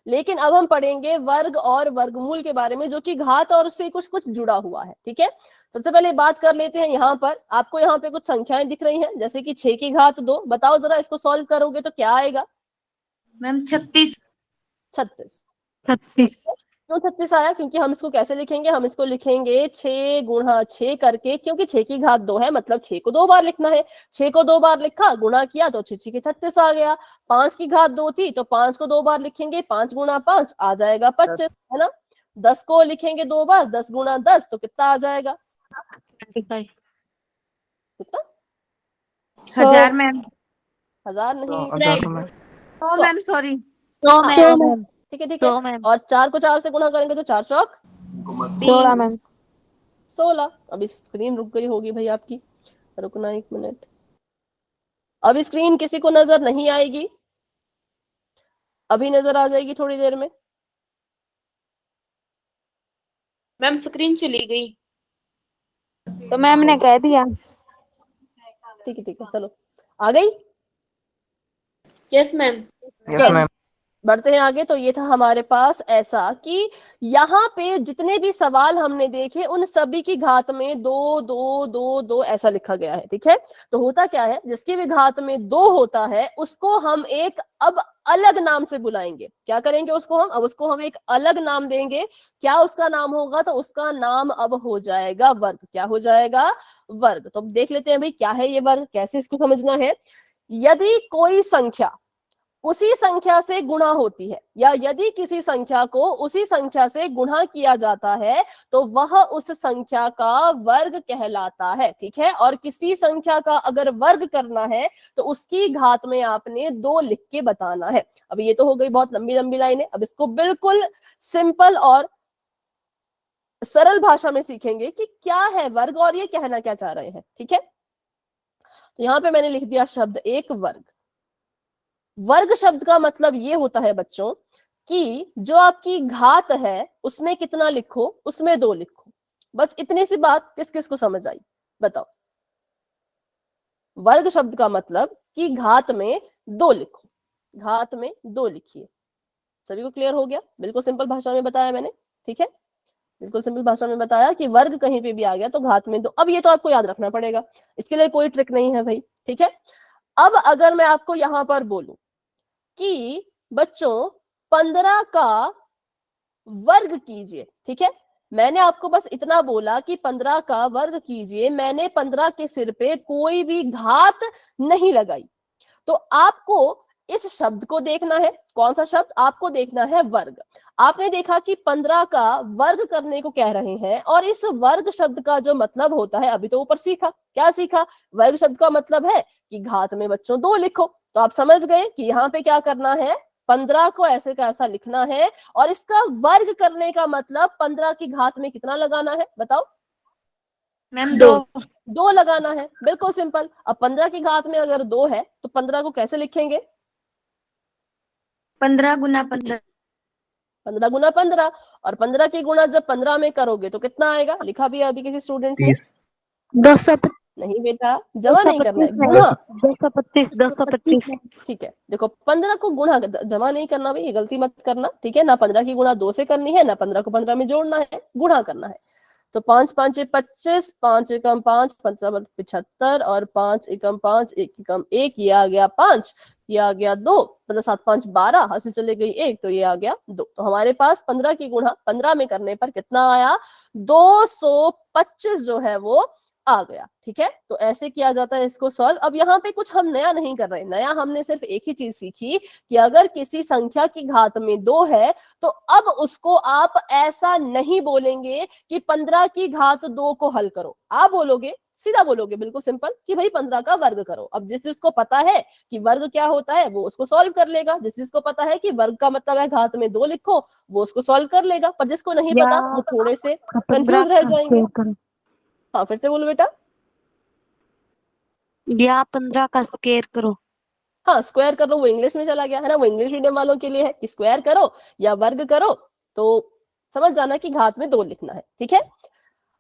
लेकिन अब हम पढ़ेंगे वर्ग और वर्गमूल के बारे में, जो कि घात और उससे कुछ कुछ जुड़ा हुआ है, ठीक है। सबसे पहले बात कर लेते हैं, यहाँ पर आपको यहाँ पे कुछ संख्याएं दिख रही हैं, जैसे कि 6 की घात 2। बताओ जरा, इसको सॉल्व करोगे तो क्या आएगा? मैम 36। 36। 36 क्यों 36 आया? क्योंकि हम इसको कैसे लिखेंगे, हम इसको लिखेंगे 6 गुणा 6 करके, क्योंकि 6 की घात 2 है, मतलब 6 को 2 बार लिखना है। 6 को 2 बार लिखा, गुणा किया तो 6 के 36 आ गया। 5 की घात 2 थी तो 5 को 2 बार लिखेंगे, 5 गुणा 5 आ जाएगा 25, है ना। 10 को लिखेंगे 2 बार, 10 गुणा 10 तो कितना आ जाएगा? 25। कितना? 1000 मैम। 1000 नहीं, 1000 मैम। 100 ma'am, sorry. 100 मैम। ठीक है, ठीक है। 100 मैम। और 4 को 4 से गुणा करेंगे तो 4 चौक 16 मैम। 16। अभी स्क्रीन रुक गई होगी भाई आपकी, रुकना 1 मिनट। अभी स्क्रीन किसी को नजर नहीं आएगी, अभी नजर आ जाएगी थोड़ी देर में। मैम स्क्रीन चली गई। तो मैम ने कह दिया। ठीक है, ठीक है, चलो आ गई। Yes ma'am. Yes ma'am. बढ़ते हैं आगे। तो ये था हमारे पास ऐसा कि यहाँ पे जितने भी सवाल हमने देखे उन सभी की घात में 2 2 2 2 ऐसा लिखा गया है, ठीक है। तो होता क्या है, जिसकी भी घात में 2 होता है उसको हम एक अब अलग नाम से बुलाएंगे। क्या करेंगे उसको हम? अब उसको हम एक अलग नाम देंगे। क्या उसका नाम होगा? तो उसका नाम अब हो जाएगा वर्ग। क्या हो जाएगा? वर्ग। तो अब देख लेते हैं भाई क्या है ये वर्ग, कैसे इसको समझना है। यदि कोई संख्या उसी संख्या से गुणा होती है, या यदि किसी संख्या को उसी संख्या से गुणा किया जाता है तो वह उस संख्या का वर्ग कहलाता है, ठीक है। और किसी संख्या का अगर वर्ग करना है तो उसकी घात में आपने 2 लिख के बताना है। अब ये तो हो गई बहुत लंबी लंबी लाइनें, अब इसको बिल्कुल सिंपल और सरल भाषा में सीखेंगे कि क्या है वर्ग और ये कहना क्या चाह रहे हैं, ठीक है। तो यहाँ पे मैंने लिख दिया शब्द एक वर्ग। वर्ग शब्द का मतलब ये होता है बच्चों कि जो आपकी घात है उसमें कितना लिखो, उसमें 2 लिखो। बस इतनी सी बात किस किस को समझ आई बताओ? वर्ग शब्द का मतलब कि घात में 2 लिखो, घात में 2 लिखिए। सभी को क्लियर हो गया? बिल्कुल सिंपल भाषा में बताया मैंने, ठीक है। बिल्कुल सिंपल भाषा में बताया कि वर्ग कहीं पे भी आ गया तो घात में 2। अब ये तो आपको याद रखना पड़ेगा, इसके लिए कोई ट्रिक नहीं है भाई, ठीक है। अब अगर मैं आपको यहां पर बोलूं कि बच्चों 15 का वर्ग कीजिए, ठीक है। मैंने आपको बस इतना बोला कि 15 का वर्ग कीजिए, मैंने 15 के सिर पे कोई भी घात नहीं लगाई। तो आपको इस शब्द को देखना है। कौन सा शब्द? आपको देखना है वर्ग। आपने देखा कि 15 का वर्ग करने को कह रहे हैं, और इस वर्ग शब्द का जो मतलब होता है अभी तो ऊपर सीखा। क्या सीखा? वर्ग शब्द का मतलब है कि घात में बच्चों 2 लिखो। तो आप समझ गए कि यहाँ पे क्या करना है, 15 को ऐसे का ऐसा लिखना है और इसका वर्ग करने का मतलब 15 की घात में कितना लगाना है बताओ? मैम 2। 2 लगाना है, बिल्कुल सिंपल। अब 15 की घात में अगर 2 है तो 15 को कैसे लिखेंगे? 15 गुना 15। 15 गुना 15, और 15 की गुणा जब 15 में करोगे तो कितना आएगा? लिखा भी है अभी किसी स्टूडेंट ने? 30 नहीं बेटा, जमा नहीं करना है, गुणा। 225 ठीक है, देखो 15 को गुणा, जमा नहीं करना भाई, ये गलती मत करना, ठीक है ना? 15 की गुणा 2 से करनी है ना, 15 को 15 में जोड़ना है, गुणा करना है। तो 5 5 25, 5 एकम 5, 15 75, और 5 एकम 5, 1 एकम 1, ये आ गया 5, ये आ गया 2, 15 7 5 12, हाथ से चले गई 1, तो ये आ गया 2। तो हमारे पास 15 की गुणा 15 में करने पर कितना आया? 225 जो है वो आ गया। ठीक है, तो ऐसे किया जाता है इसको सॉल्व। अब यहाँ पे कुछ हम नया नहीं कर रहे, नया हमने सिर्फ एक ही चीज सीखी कि अगर किसी संख्या की घात में 2 है तो अब उसको आप ऐसा नहीं बोलेंगे कि 15 की घात 2 को हल करो, आप बोलोगे, सीधा बोलोगे, बिल्कुल सिंपल, कि भाई 15 का वर्ग करो। अब जिस जिसको पता है कि वर्ग क्या होता है वो उसको सॉल्व कर लेगा, जिस जिसको पता है कि वर्ग का मतलब है घात में 2 लिखो वो उसको सॉल्व कर लेगा, पर जिसको नहीं पता वो थोड़े से कंफ्यूज रह जाएंगे। हाँ, फिर से बोलो बेटा। या 15 का स्क्वायर करो। हाँ, स्क्वायर करो, वो इंग्लिश में चला गया है ना, वो इंग्लिश मीडियम वालों के लिए है कि स्क्वायर करो या वर्ग करो, तो समझ जाना कि घात में 2 लिखना है। ठीक है,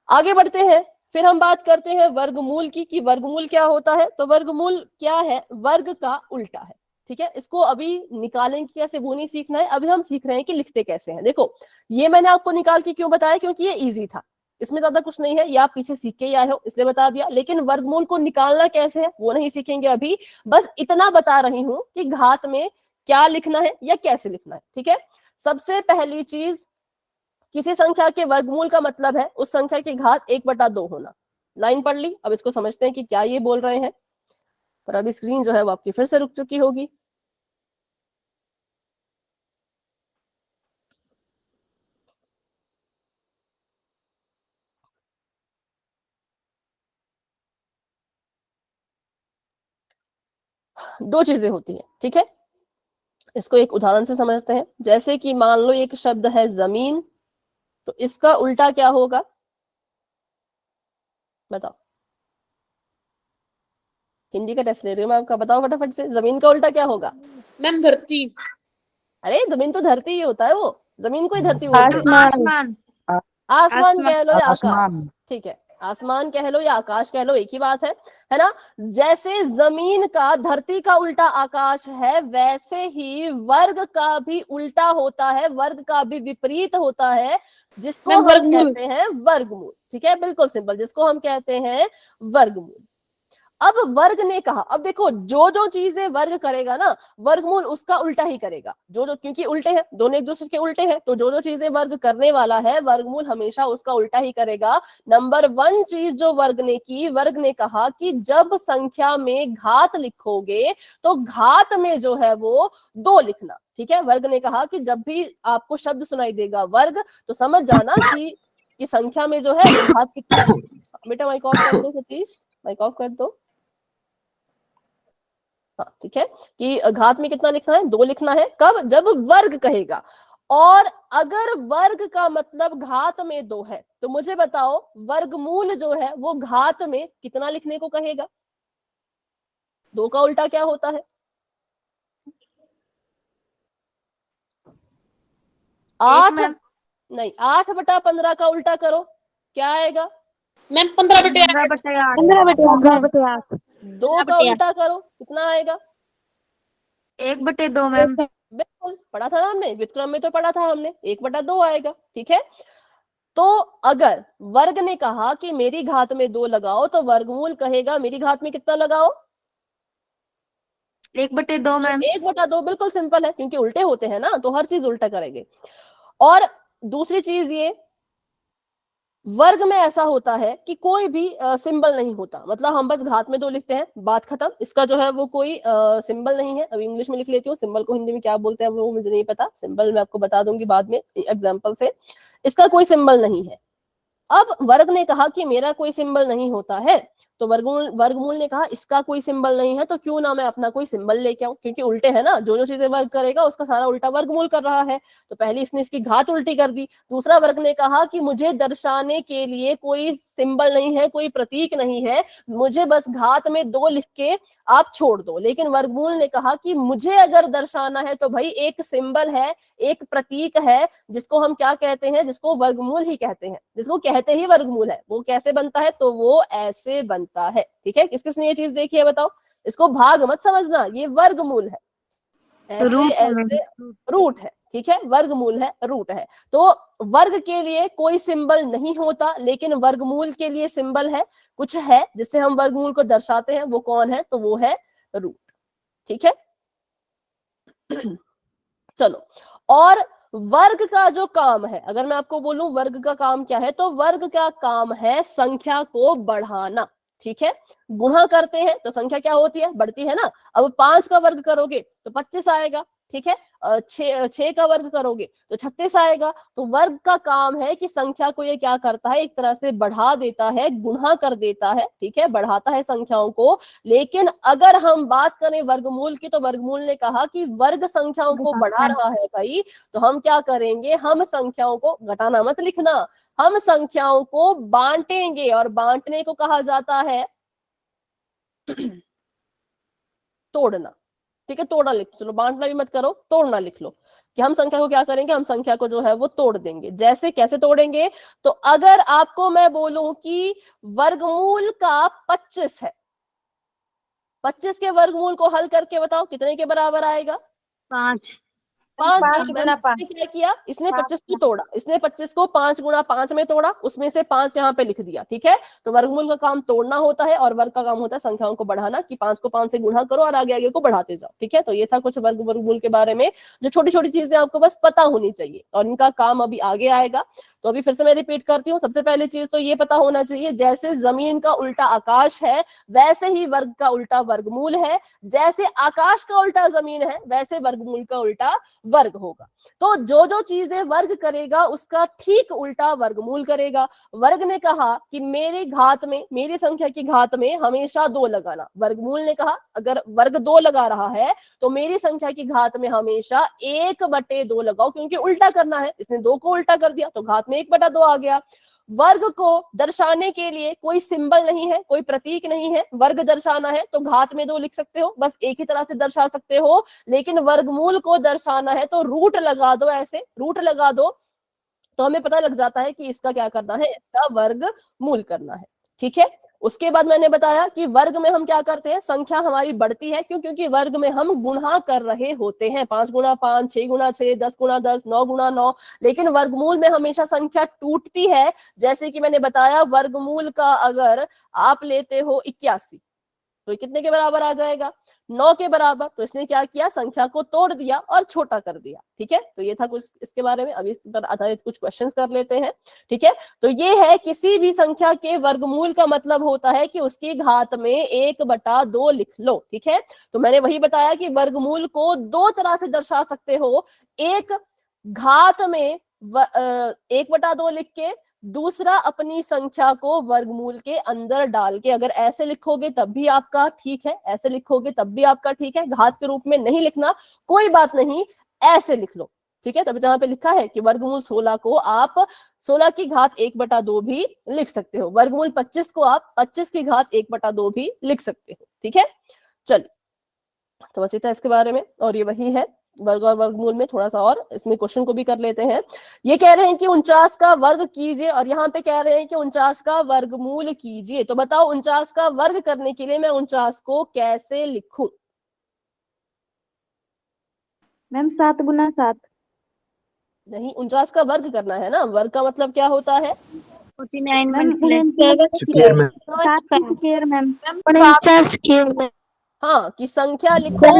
आगे बढ़ते हैं। फिर हम बात करते हैं वर्गमूल की, कि वर्गमूल क्या होता है। तो वर्गमूल क्या है? वर्ग का उल्टा है। ठीक है, इसको अभी निकालेंगे कैसे वो नहीं सीखना है, अभी हम सीख रहे हैं कि लिखते कैसे हैं। देखो, ये मैंने आपको निकाल के क्यों बताया? क्योंकि ये इजी था, इसमें ज्यादा कुछ नहीं है, ये आप पीछे सीख के ही आए हो इसलिए बता दिया। लेकिन वर्गमूल को निकालना कैसे है वो नहीं सीखेंगे अभी, बस इतना बता रही हूं कि घात में क्या लिखना है या कैसे लिखना है। ठीक है, सबसे पहली चीज, किसी संख्या के वर्गमूल का मतलब है उस संख्या की घात 1/2 होना। लाइन पढ़ ली, अब इसको समझते हैं कि क्या ये बोल रहे हैं। पर अभी स्क्रीन जो है वो आपकी फिर से रुक चुकी होगी। दो चीजें होती हैं, ठीक है, इसको एक उदाहरण से समझते हैं। जैसे कि मान लो एक शब्द है जमीन, तो इसका उल्टा क्या होगा बताओ? हिंदी का टेस्ट ले रही हूँ मैं आपका, बताओ फटाफट से, जमीन का उल्टा क्या होगा? मैम धरती। अरे जमीन तो धरती ही होता है, वो जमीन को ही धरती बोलते हैं। आसमान। आसमान कह लो या आकाश, आसमान। ठीक है, आसमान कह लो या आकाश कह लो, एक ही बात है ना? जैसे जमीन का, धरती का उल्टा आकाश है, वैसे ही वर्ग का भी उल्टा होता है, वर्ग का भी विपरीत होता है, जिसको मैम हम वर्गमूल। कहते हैं वर्गमूल। ठीक है, बिल्कुल सिंपल, जिसको हम कहते हैं वर्गमूल। अब वर्ग ने कहा, अब देखो जो जो चीजें वर्ग करेगा ना, वर्गमूल उसका उल्टा ही करेगा। जो जो, क्योंकि उल्टे हैं, दोनों एक दूसरे के उल्टे हैं, तो जो जो चीजें वर्ग करने वाला है वर्गमूल हमेशा उसका उल्टा ही करेगा। नंबर 1 चीज जो वर्ग ने की, वर्ग ने कहा कि जब संख्या में घात लिखोगे तो घात में जो है वो 2 लिखना। ठीक है, वर्ग ने कहा कि जब भी आपको शब्द सुनाई देगा वर्ग, तो समझ जाना कि संख्या में जो है वो घात कितनी। बेटा माइक ऑफ कर दो सतीश, माइक ऑफ कर दो। हाँ, ठीक है, कि घात में कितना लिखना है? 2 लिखना है। कब? जब वर्ग कहेगा। और अगर वर्ग का मतलब घात में 2 है तो मुझे बताओ वर्गमूल जो है वो घात में कितना लिखने को कहेगा? 2 का उल्टा क्या होता है? 8। नहीं, 8/15 का उल्टा करो, क्या आएगा? मैम 15/8। 15/8। 2 का उल्टा करो, कितना आएगा? 1/2 मैम। बिल्कुल, पढ़ा था ना हमने, व्युत्क्रम में तो पढ़ा था हमने, 1/2 आएगा। ठीक है, तो अगर वर्ग ने कहा कि मेरी घात में 2 लगाओ, तो वर्गमूल कहेगा मेरी घात में कितना लगाओ? 1/2 मैम। 1/2, बिल्कुल सिंपल है, क्योंकि उल्टे होते हैं ना, तो हर चीज उल्टा करेंगे। और दूसरी चीज ये, वर्ग में ऐसा होता है कि कोई भी सिंबल नहीं होता, मतलब हम बस घात में 2 लिखते हैं, बात खत्म। इसका जो है वो कोई सिंबल नहीं है। अभी इंग्लिश में लिख लेती हूँ, सिंबल को हिंदी में क्या बोलते हैं वो मुझे नहीं पता, सिंबल मैं आपको बता दूंगी बाद में एग्जाम्पल से। इसका कोई सिंबल नहीं है। अब वर्ग ने कहा कि मेरा कोई सिंबल नहीं होता है, तो वर्गमूल वर्गमूल ने कहा इसका कोई सिंबल नहीं है, तो क्यों ना मैं अपना कोई सिंबल लेके आऊं, क्योंकि उल्टे है ना, जो जो चीजें वर्ग करेगा उसका सारा उल्टा वर्गमूल कर रहा है। तो पहले इसने इसकी घात उल्टी कर दी। दूसरा वर्ग ने कहा कि मुझे दर्शाने के लिए कोई सिंबल नहीं है, कोई प्रतीक नहीं है, मुझे बस घात में 2 लिख के आप छोड़ दो। लेकिन वर्गमूल ने कहा कि मुझे अगर दर्शाना है तो भाई एक सिंबल है, एक प्रतीक है, जिसको हम क्या कहते हैं, जिसको वर्गमूल ही कहते हैं, जिसको कहते ही वर्गमूल है। वो कैसे बनता है, तो वो ऐसे बनता है। ठीक है, किस किसने ये चीज देखी है बताओ, इसको भाग मत समझना, ये वर्गमूल है, ऐसे रूट है ऐसे रूट है। ठीक है, वर्गमूल है, रूट है। तो वर्ग के लिए कोई सिंबल नहीं होता, लेकिन वर्गमूल के लिए सिंबल है, कुछ है जिससे हम वर्गमूल को दर्शाते हैं। वो कौन है, तो वो है रूट। ठीक है चलो, और वर्ग का जो काम है, अगर मैं आपको बोलूं वर्ग का काम क्या है, तो वर्ग का काम है संख्या को बढ़ाना। ठीक है, गुणा करते हैं तो संख्या क्या होती है, बढ़ती है ना। अब 5 का वर्ग करोगे तो 25 आएगा। ठीक है, 6 का वर्ग करोगे तो 36 आएगा। तो वर्ग का काम है कि संख्या को ये क्या करता है, एक तरह से बढ़ा देता है, गुणा कर देता है। ठीक है, बढ़ाता है संख्याओं को। लेकिन अगर हम बात करें वर्गमूल की, तो वर्गमूल ने कहा कि वर्ग संख्याओं को बढ़ा रहा है भाई, तो हम क्या करेंगे, हम संख्याओं को, घटाना मत लिखना, हम संख्याओं को बांटेंगे, और बांटने को कहा जाता है तोड़ना। ठीक है, तोड़ना लिख, चलो बांटना भी मत करो, तोड़ना लिख लो, कि हम संख्या को क्या करेंगे, हम संख्या को जो है वो तोड़ देंगे। जैसे कैसे तोड़ेंगे, तो अगर आपको मैं बोलूं कि वर्गमूल का 25 है, 25 के वर्गमूल को हल करके बताओ कितने के बराबर आएगा, 5। 5। 5 गुना 5। इसने क्या किया, इसने 25 को तोड़ा, इसने 25 को 5 गुना 5 में तोड़ा, उसमें से 5 यहाँ पे लिख दिया। ठीक है, तो वर्गमूल का काम तोड़ना होता है, और वर्ग का काम होता है संख्याओं को बढ़ाना, कि 5 को 5 से गुणा करो और आगे आगे को बढ़ाते जाओ। ठीक है, तो ये था कुछ वर्गमूल के बारे में, जो छोटी छोटी चीजें आपको बस पता होनी चाहिए, और इनका काम अभी आगे आएगा। तो अभी फिर से मैं रिपीट करती हूँ, सबसे पहली चीज तो ये पता होना चाहिए, जैसे जमीन का उल्टा आकाश है, वैसे ही वर्ग का उल्टा वर्गमूल है। जैसे आकाश का उल्टा जमीन है, वैसे वर्गमूल का उल्टा वर्ग होगा। तो जो जो चीजें वर्ग करेगा उसका ठीक उल्टा वर्गमूल करेगा। वर्ग ने कहा कि मेरी घात में, मेरी संख्या की घात में हमेशा 2 लगाना। वर्गमूल ने कहा अगर वर्ग 2 लगा रहा है तो मेरी संख्या की घात में हमेशा 1/2 लगाओ, क्योंकि उल्टा करना है, इसने 2 को उल्टा कर दिया तो घात में 1/2 आ गया। वर्ग को दर्शाने के लिए कोई सिंबल नहीं है, कोई प्रतीक नहीं है। वर्ग दर्शाना है तो घात में 2 लिख सकते हो, बस एक ही तरह से दर्शा सकते हो। लेकिन वर्गमूल को दर्शाना है तो रूट लगा दो, ऐसे रूट लगा दो, तो हमें पता लग जाता है कि इसका क्या करना है, इसका वर्गमूल करना है। ठीक है, उसके बाद मैंने बताया कि वर्ग में हम क्या करते हैं, संख्या हमारी बढ़ती है, क्यों, क्योंकि वर्ग में हम गुणा कर रहे होते हैं, 5 गुना 5, 6 गुना 6, 10 गुना 10, 9 गुना 9। लेकिन वर्गमूल में हमेशा संख्या टूटती है। जैसे कि मैंने बताया, वर्गमूल का अगर आप लेते हो 81, तो कितने के बराबर आ जाएगा, 9 के बराबर। तो इसने क्या किया, संख्या को तोड़ दिया और छोटा कर दिया। ठीक है, तो ये था कुछ इसके बारे में। अभी इस पर आधारित कुछ क्वेश्चंस कर लेते हैं। ठीक है, तो ये है, किसी भी संख्या के वर्गमूल का मतलब होता है कि उसकी घात में 1/2 लिख लो। ठीक है, तो मैंने वही बताया कि वर्गमूल को 2 तरह से दर्शा सकते हो, एक घात में 1/2 लिख के, दूसरा अपनी संख्या को वर्गमूल के अंदर डाल के। अगर ऐसे लिखोगे तब भी आपका ठीक है, ऐसे लिखोगे तब भी आपका ठीक है, घात के रूप में नहीं लिखना कोई बात नहीं, ऐसे लिख लो। ठीक है, तभी तो यहाँ पे लिखा है कि वर्गमूल 16 को आप 16 की घात 1/2 भी लिख सकते हो, वर्गमूल 25 को आप 25 की घात 1/2 भी लिख सकते हो। ठीक है, चलिए, तो बस इतना इसके बारे में। और ये वही है वर्ग और वर्गमूल में, थोड़ा सा और इसमें क्वेश्चन को भी कर लेते हैं। ये कह रहे हैं कि 49 का वर्ग कीजिए, और यहाँ पे कह रहे हैं कि 49 का वर्गमूल कीजिए। तो बताओ 49 का वर्ग करने के लिए मैं 49 को कैसे लिखूं? मैम 7 गुना 7। नहीं, 49 का वर्ग करना है ना, वर्ग का मतलब क्या होता है, 49 मैम स्क्वायर में 7 की स्क्वायर मैम। 49 स्क्वायर में। हाँ, कि संख्या लिखो।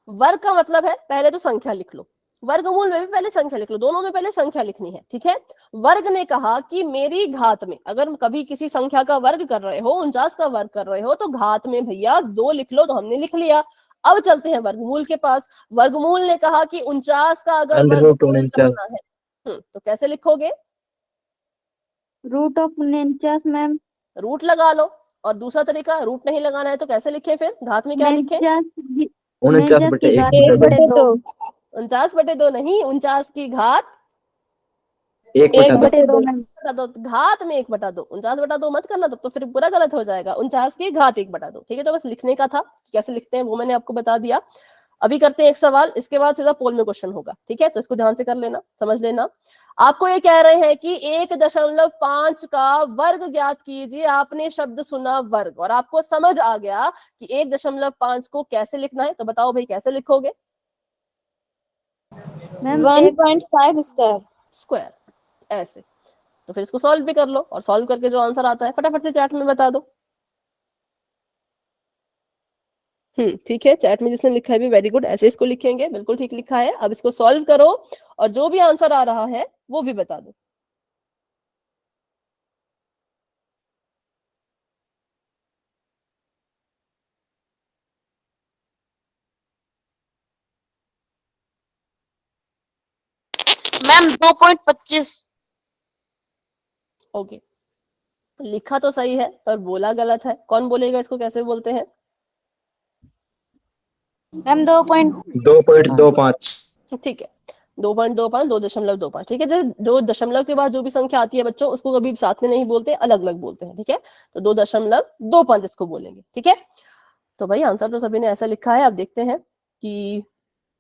वर्ग का मतलब है पहले तो संख्या लिख लो, वर्गमूल में भी पहले संख्या लिख लो, दोनों में पहले संख्या लिखनी है। ठीक है, वर्ग ने कहा कि मेरी घात में, अगर कभी किसी संख्या का वर्ग कर रहे हो, 49 का वर्ग कर रहे हो, तो घात में भैया 2 लिख लो। तो हमने लिख लिया। अब चलते हैं वर्गमूल के पास। वर्गमूल ने कहा कि 49 का अगर वर्गमूल करना है, तो कैसे लिखोगे, रूट ऑफ 49 मैम। रूट लगा लो। और दूसरा तरीका, रूट नहीं लगाना है तो कैसे लिखें, फिर घात में क्या लिखें? 49/2 49/2 नहीं, 49 की घात 1/2 बटा दो। घात में 1/2, 49/2 मत करना, तब तो फिर पूरा गलत हो जाएगा। 49 की घात 1/2, ठीक है। तो बस लिखने का था, कैसे लिखते हैं वो मैंने आपको बता दिया। अभी करते हैं एक सवाल, इसके बाद सीधा पोल में क्वेश्चन होगा, ठीक है। तो इसको ध्यान से कर लेना, समझ लेना। आपको ये कह रहे हैं कि 1.5 का वर्ग ज्ञात कीजिए। आपने शब्द सुना वर्ग और आपको समझ आ गया कि 1.5 को कैसे लिखना है। तो बताओ भाई कैसे लिखोगे? Ma'am 1.5 square. स्क्वायर, ऐसे। तो फिर इसको सॉल्व भी कर लो और सॉल्व करके जो आंसर आता है फटाफट से चैट में बता दो। ठीक है, चैट में जिसने लिखा है भी वेरी गुड, ऐसे इसको लिखेंगे, बिल्कुल ठीक लिखा है। अब इसको सॉल्व करो और जो भी आंसर आ रहा है वो भी बता दो। मैम 2.25। ओके, लिखा तो सही है पर बोला गलत है। कौन बोलेगा इसको कैसे बोलते हैं? मैम 2.25 ठीक है, 2.25, 2.25, ठीक है। जैसे दो दशमलव के बाद जो भी संख्या आती है बच्चों, उसको कभी साथ में नहीं बोलते, अलग अलग बोलते हैं, ठीक है। तो 2.25 इसको बोलेंगे, ठीक है। तो भाई आंसर तो सभी ने ऐसा लिखा है। अब देखते हैं कि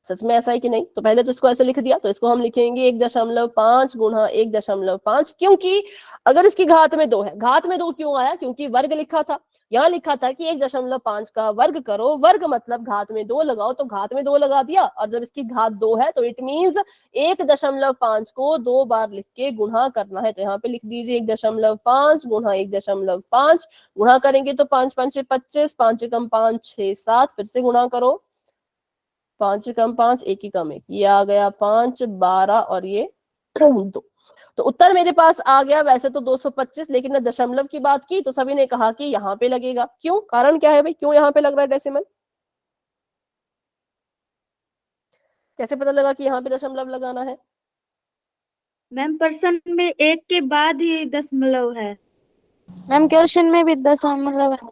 सच में ऐसा है कि नहीं। तो पहले तो इसको ऐसे लिख दिया, तो इसको हम लिखेंगे 1.5 गुणा 1.5, क्योंकि अगर इसकी घात में 2 है। घात में 2 क्यों आया? क्योंकि वर्ग लिखा था, यहाँ लिखा था कि 1.5 का वर्ग करो। वर्ग मतलब घात में 2 लगाओ, तो घात में 2 लगा दिया। और जब इसकी घात 2 है तो इट मींस 1.5 को 2 बार लिख के गुणा करना है। तो यहाँ पे लिख दीजिए 1.5 गुणा 1.5। गुणा करेंगे तो 5 5 25, 5 एकम 5 6 7, फिर से गुणा करो, 5 एकम 5, 1 एकम 1, ये आ गया 5 12 और ये 2। तो उत्तर मेरे पास आ गया वैसे तो 225, लेकिन मैं दशमलव की बात की तो सभी ने कहा कि यहाँ पे लगेगा। क्यों? कारण क्या है भाई, क्यों यहाँ पे लग रहा है डेसिमल? कैसे पता लगा कि यहाँ पे दशमलव लगाना है? मैम पर्सन में 1 के बाद ही दशमलव है। मैम क्वेश्चन में भी दशमलव है।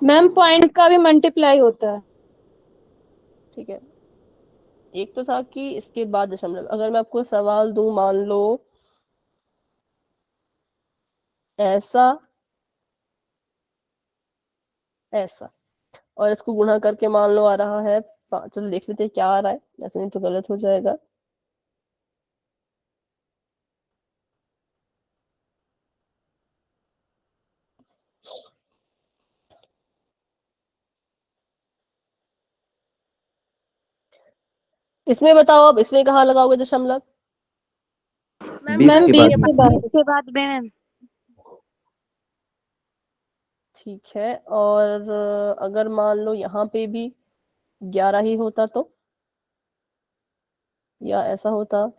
मैम पॉइंट का भी मल्टीप्लाई होता है। ठीक है, एक तो था कि इसके बाद दशमलव। अगर मैं आपको सवाल दूं, मान लो ऐसा ऐसा, और इसको गुणा करके मान लो आ रहा है 5। चलो देख लेते हैं क्या आ रहा है, ऐसे नहीं तो गलत हो जाएगा। इसमें बताओ, अब इसमें कहाँ लगाओगे दशमलव? मैम 20 के बाद। इसके बाद मैम ठीक है, और अगर मान लो यहाँ पे भी 11 ही होता तो, या ऐसा होता?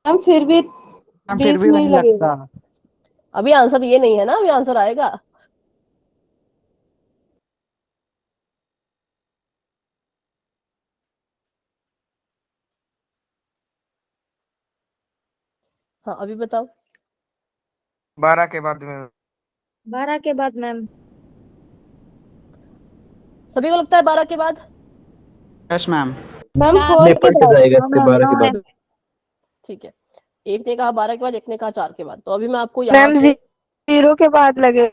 मैम फिर भी 20 में ही लगेगा। अभी आंसर ये नहीं है ना, अभी आंसर आएगा। हाँ अभी बताओ। 12 के बाद में। 12 के बाद मैम। सभी को लगता है 12 के बाद? Yes ma'am. मैम नहीं 4 के पलट बाद। जाएगा इससे 12 के बाद। ठीक है, एक ने कहा 12 के बाद, एक ने कहा 4 के बाद। तो अभी मैं आपको यहाँ पे 0 के बाद लगे।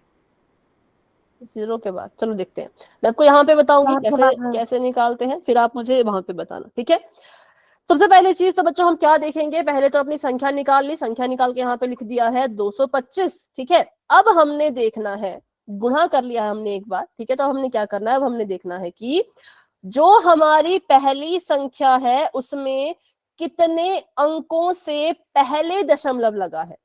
0 के बाद, चलो देखते हैं। मैं आपको यहाँ पे बताऊंगी 4 के कैसे बाद में। कैसे निकालते हैं, फिर आप मुझे वहां पे बताना, ठीक है। सबसे पहले चीज तो बच्चों हम क्या देखेंगे, पहले तो अपनी संख्या निकाल ली। संख्या निकाल के यहाँ पे लिख दिया है 225, ठीक है। अब हमने देखना है, गुणा कर लिया है हमने एक बार, ठीक है। तो हमने क्या करना है, अब हमने देखना है कि जो हमारी पहली संख्या है उसमें कितने अंकों से पहले दशमलव लगा है,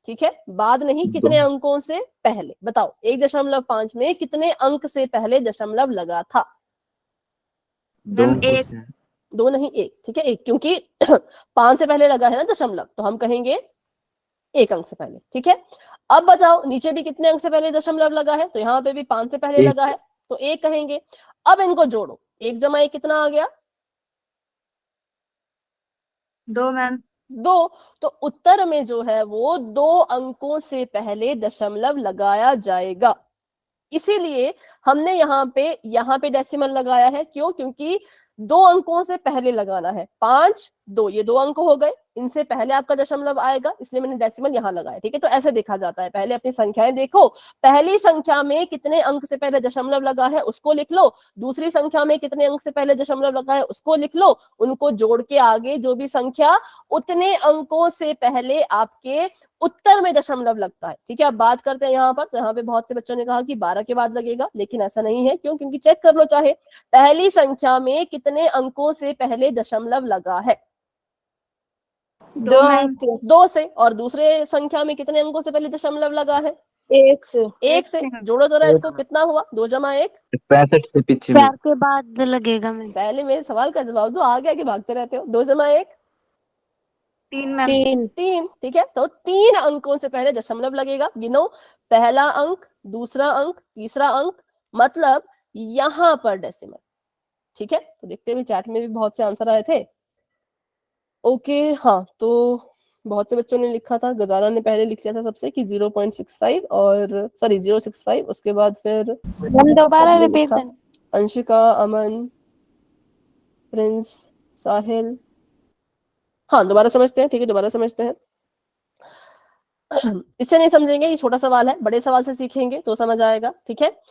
ठीक है। बाद नहीं, कितने अंकों से पहले। बताओ 1.5 में कितने अंक से पहले दशमलव लगा था? मैम 1। 2 नहीं, 1, ठीक है। 1 क्योंकि 5 से पहले लगा है ना दशमलव, तो हम कहेंगे 1 अंक से पहले, ठीक है। अब बताओ नीचे भी कितने अंक से पहले दशमलव लगा है? तो यहाँ पे भी 5 से पहले लगा है, तो 1 कहेंगे। अब इनको जोड़ो, 1 जमा 1 कितना आ गया? 2 मैम। 2। तो उत्तर में जो है वो 2 अंकों से पहले दशमलव लगाया जाएगा। इसीलिए हमने यहाँ पे डेसिमल लगाया है। क्यों? क्योंकि 2 अंकों से पहले लगाना है। 5 2, ये 2 अंक हो गए, इनसे पहले आपका दशमलव आएगा, इसलिए मैंने डेसिमल यहाँ लगाया। ठीक है, तो ऐसे देखा जाता है। पहले अपनी संख्याएं देखो, पहली संख्या में कितने अंक से पहले दशमलव लगा है उसको लिख लो, दूसरी संख्या में कितने अंक से पहले दशमलव लगा है उसको लिख लो, उनको जोड़ के आगे जो भी संख्या उतने अंकों से पहले आपके उत्तर में दशमलव लगता है। ठीक है, अब बात करते हैं यहाँ पर। तो यहाँ पे बहुत से बच्चों ने कहा कि 12 के बाद लगेगा, लेकिन ऐसा नहीं है। क्यों? क्योंकि चेक कर लो, चाहे पहली संख्या में कितने अंकों से पहले दशमलव लगा है? 2 मैम। 2 से। और दूसरे संख्या में कितने अंकों से पहले दशमलव लगा है? 1 से। 1 से। जोड़ो जरा इसको, कितना हुआ? 2 जमा 1। 65 से पीछे में 4 के बाद लगेगा मैम। पहले मेरे सवाल का जवाब दो, आगे आगे भागते रहते हो। 2 जमा 1 3 मैम। 3। ठीक है, तो 3 अंकों से पहले दशमलव लगेगा। गिनो, पहला अंक, दूसरा अंक, तीसरा अंक, मतलब यहां पर डेसिमल। ठीक है, तो देखते हैं चैट में भी बहुत से आंसर आए थे। ओके, हाँ, तो बहुत से बच्चों ने लिखा था, गजारा ने पहले लिख लिया था सबसे कि 0.65 और सॉरी 065, उसके बाद फिर मैम दोबारा रिपीट लिखा कर। अंशिका, अमन, प्रिंस, साहिल। हाँ, दोबारा समझते हैं। ठीक है, दोबारा समझते हैं। इससे नहीं समझेंगे, ये छोटा सवाल है, बड़े सवाल से सीखेंगे तो समझ आएगा। ठीक है,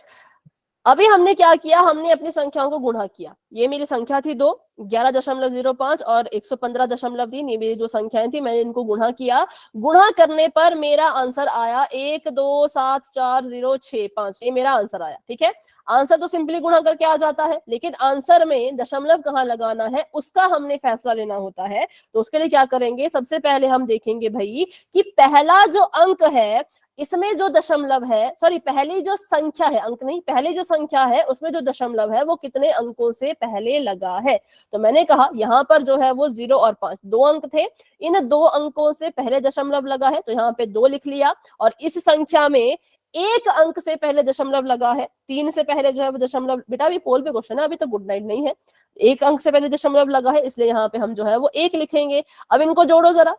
अभी हमने क्या किया? हमने अपनी संख्याओं को गुणा किया। ये मेरी संख्या थी 2, 11.05 और 115.3, ये मेरी 2 संख्याएं थी, मैंने इनको गुणा किया। गुणा करने पर मेरा आंसर आया 1274065, ये मेरा आंसर आया। ठीक है, आंसर तो सिंपली गुणा करके आ जाता है, लेकिन आंसर में दशमलव कहाँ लगाना है उसका हमने फैसला लेना होता है। तो उसके लिए क्या करेंगे? सबसे पहले हम देखेंगे भाई कि पहला जो अंक है इसमें जो दशमलव है, सॉरी पहली जो संख्या है, अंक नहीं, पहली जो संख्या है उसमें जो दशमलव है वो कितने अंकों से पहले लगा है। तो मैंने कहा यहाँ पर जो है वो 0 और 5 2 अंक थे, इन 2 अंकों से पहले दशमलव लगा है, तो यहाँ पे 2 लिख लिया। और इस संख्या में 1 अंक से पहले दशमलव लगा है, 3 से पहले जो है वो दशमलव, बेटा अभी पोल पे क्वेश्चन है, अभी तो गुड नाइट नहीं है। 1 अंक से पहले दशमलव लगा है, इसलिए यहाँ पे हम जो है वो 1 लिखेंगे। अब इनको जोड़ो जरा,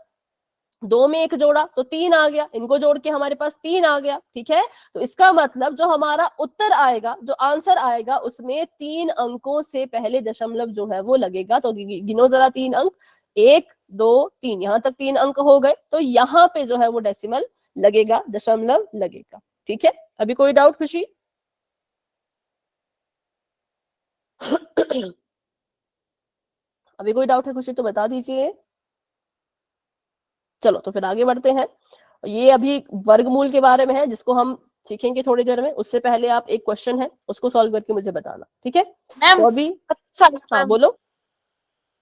2 में 1 जोड़ा तो 3 आ गया, इनको जोड़ के हमारे पास 3 आ गया। ठीक है, तो इसका मतलब जो हमारा उत्तर आएगा, जो आंसर आएगा, उसमें 3 अंकों से पहले दशमलव जो है वो लगेगा। तो गिनो जरा 3 अंक, 1 2 3, यहां तक 3 अंक हो गए, तो यहाँ पे जो है वो डेसिमल लगेगा, दशमलव लगेगा। ठीक है, अभी कोई डाउट? खुशी? अभी कोई डाउट है खुशी तो बता दीजिए। चलो तो फिर आगे बढ़ते हैं। ये अभी वर्गमूल के बारे में है, जिसको हम सीखेंगे थोड़ी देर में। उससे पहले आप एक क्वेश्चन है उसको सॉल्व करके मुझे बताना। ठीक है, मैम तो अभी 25 हाँ मैम, बोलो,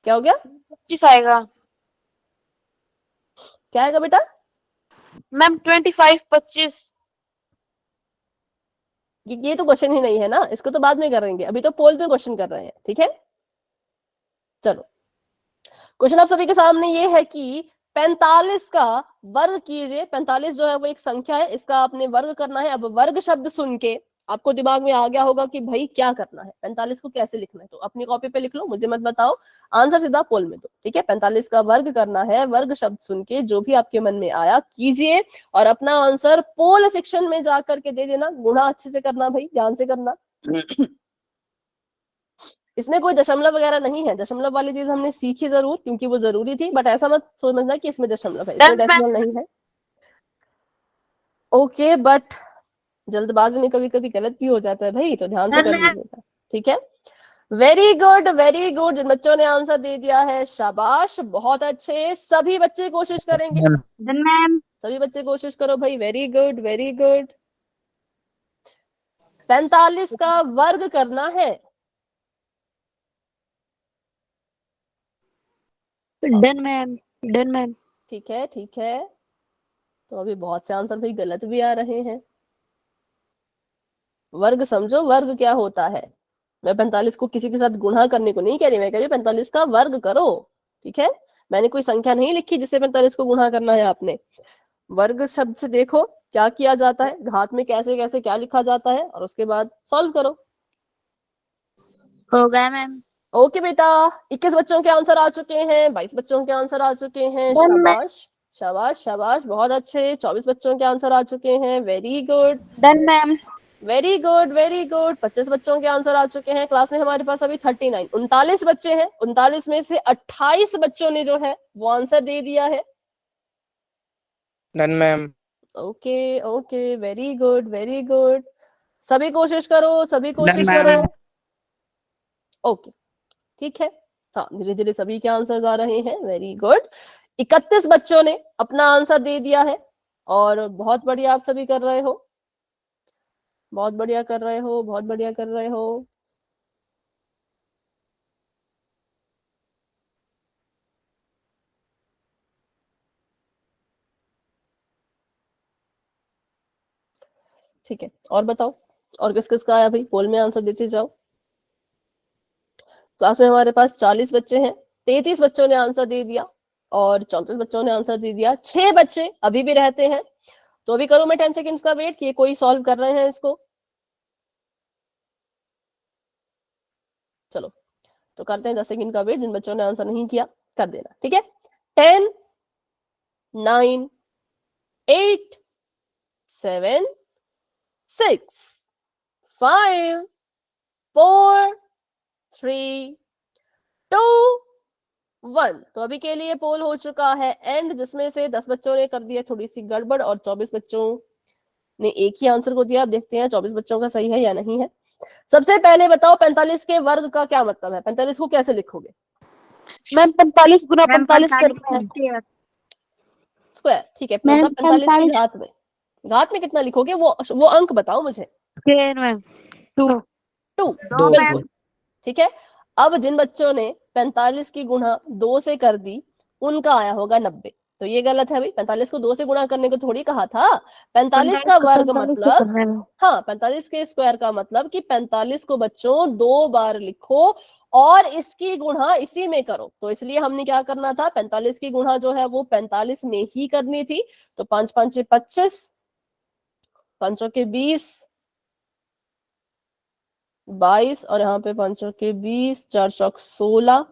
क्या हो गया? 25 आएगा क्या आएगा बेटा? मैम। 25 25। ये तो क्वेश्चन ही नहीं है ना, इसको तो बाद में करेंगे, अभी तो पोल पे क्वेश्चन कर रहे हैं। ठीक है, चलो क्वेश्चन आप सभी के सामने ये है कि 45 का वर्ग कीजिए। 45 जो है वो एक संख्या है, इसका आपने वर्ग करना है। अब वर्ग शब्द सुन के आपको दिमाग में आ गया होगा कि भाई क्या करना है, 45 को कैसे लिखना है। तो अपनी कॉपी पे लिख लो, मुझे मत बताओ, आंसर सीधा पोल में दो। ठीक है, 45 का वर्ग करना है, वर्ग शब्द सुन के जो भी आपके मन में आया कीजिए और अपना आंसर पोल सेक्शन में जाकर के दे देना। गुणा अच्छे से करना भाई, ध्यान से करना। इसमें कोई दशमलव वगैरह नहीं है, दशमलव वाली चीज हमने सीखी जरूर क्योंकि वो जरूरी थी, बट ऐसा मत समझना कि इसमें दशमलव है, इसमें डेसिमल नहीं है। ओके, बट जल्दबाजी में कभी कभी गलत भी हो जाता है भाई, तो ध्यान से कर लीजिएगा। ठीक है, वेरी गुड वेरी गुड। जिन बच्चों ने आंसर दे दिया है शाबाश, बहुत अच्छे। सभी बच्चे कोशिश करेंगे, मैम। सभी बच्चे कोशिश करो भाई, वेरी गुड वेरी गुड। 45 का वर्ग करना है। Done ma'am, done ma'am. ठीक है ठीक है, तो अभी बहुत से आंसर भाई गलत भी आ रहे हैं। वर्ग समझो, वर्ग क्या होता है। मैं 45 को किसी के साथ गुणा करने को नहीं कह रही, मैं कह रही हूँ 45 का वर्ग करो। ठीक है, मैंने कोई संख्या नहीं लिखी जिससे 45 को गुणा करना है आपने। वर्ग शब्द से देखो क्या किया जाता है, घात में कैसे कैसे क्या लिखा जाता है, और उसके बाद सॉल्व करो। हो गया मैम। ओके बेटा, 21 बच्चों के आंसर आ चुके हैं, 22 बच्चों के आंसर आ चुके हैं, Done, ma'am. शाबाश शाबाश शाबाश, बहुत अच्छे। 24 बच्चों के आंसर आ चुके हैं, very good done ma'am. Very good very good. 25 बच्चों के आंसर आ चुके हैं। क्लास में हमारे पास अभी 39 39 बच्चे हैं। 39 में से 28 बच्चों ने जो है वो आंसर दे दिया है। Done ma'am. Okay okay, very good very good. सभी कोशिश करो, सभी कोशिश Done, करो। ma'am. ओके, ठीक है। हाँ, धीरे धीरे सभी के आंसर आ रहे हैं, वेरी गुड। 31 बच्चों ने अपना आंसर दे दिया है और बहुत बढ़िया आप सभी कर रहे हो, बहुत बढ़िया कर रहे हो, बहुत बढ़िया कर रहे हो। ठीक है, और बताओ, और किस किस का आया भाई, पोल में आंसर देते जाओ। क्लास में हमारे पास 40 बच्चे हैं, 33 बच्चों ने आंसर दे दिया और 34 बच्चों ने आंसर दे दिया। 6 बच्चे अभी भी रहते हैं, तो अभी करूं मैं 10 सेकेंड्स का वेट कि कोई सॉल्व कर रहे हैं इसको। चलो तो करते हैं 10 सेकेंड का वेट, जिन बच्चों ने आंसर नहीं किया कर देना, ठीक है। 10 9 8 7 6 5 4 3 2 1। तो अभी के लिए पोल हो चुका है एंड, जिसमें से 10 बच्चों ने कर दिया थोड़ी सी गड़बड़ और 24 बच्चों ने एक ही आंसर को दिया। अब देखते हैं 24 बच्चों का सही है या नहीं है। सबसे पहले बताओ 45 के वर्ग का क्या मतलब है, 45 को कैसे लिखोगे? मैम 45 गुना मैम 45 45 करना है। स्क्वायर। स्क्वायर, ठीक है। मैम मतलब 45 की 45 घात में कितना लिखोगे, वो अंक बताओ मुझे। Square ma'am. 2 2, दो मैम। बिल्कुल ठीक है। अब जिन बच्चों ने 45 की गुणा 2 से कर दी उनका आया होगा 90। तो ये गलत है भाई, 45 को 2 से गुणा करने को थोड़ी कहा था। 45 का वर्ग 45 से मतलब, करना है मैम। हाँ 45 के स्क्वायर का मतलब कि 45 को बच्चों 2 बार लिखो और इसकी गुणा इसी में करो। तो इसलिए हमने क्या करना था, 45 की गुणा जो है वो 45 में ही करनी थी। तो 5 5 25, 5 के 20, 22 और यहाँ पे 5 के 20, 4 चौक 16,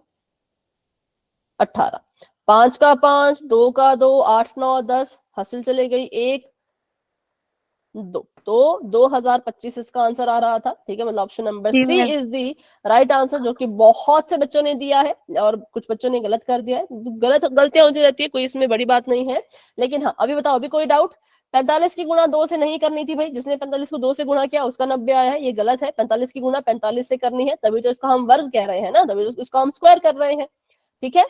18, 5 का 5, 2 का 2, 8 9 10, हासिल चले गई 1 2, तो 2025 इसका आंसर आ रहा था, ठीक है। मतलब ऑप्शन नंबर जी C ma'am. Is the right answer, जो कि बहुत से बच्चों ने दिया है और कुछ बच्चों ने गलत कर दिया है। गलतियां होती रहती है, कोई इसमें बड़ी बात नहीं है। लेकिन हाँ, अभी बताओ, अभी कोई डाउट? 45 की गुणा 2 से नहीं करनी थी भाई, जिसने 45 को 2 से गुणा किया उसका 90 आया है, ये गलत है। 45 की गुणा 45 से करनी है, तभी तो इसका हम वर्ग कह रहे हैं ना, तभी तो इसका हम स्क्वायर कर रहे हैं, ठीक है।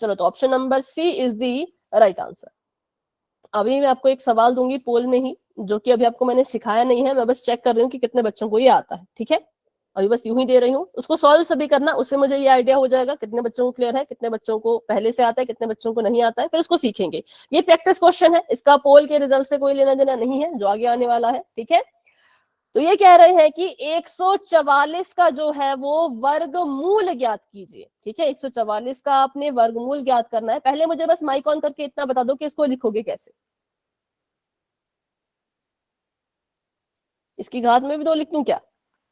चलो, तो option number C is the right answer. अभी मैं आपको एक सवाल दूंगी पोल में ही, जो कि अभी आपको मैंने सिखाया नहीं है, मैं बस चेक कर रही हूँ कि कितने बच्चों को ये आता है, ठीक है। अभी बस यूं ही दे रही हूँ, उसको सॉल्व सभी करना, उससे मुझे ये आइडिया हो जाएगा कितने बच्चों को क्लियर है, कितने बच्चों को पहले से आता है, कितने बच्चों को नहीं आता है, फिर उसको सीखेंगे। ये प्रैक्टिस क्वेश्चन है, इसका पोल के रिजल्ट से कोई लेना देना नहीं है, जो आगे आने वाला है, ठीक है। तो ये कह रहे हैं कि 144 का जो है वो वर्गमूल ज्ञात कीजिए, ठीक है। 144 का आपने वर्गमूल ज्ञात करना है। पहले मुझे बस माइक ऑन करके इतना बता दो कि इसको लिखोगे कैसे। इसकी घात में भी 2 लिख दूं क्या?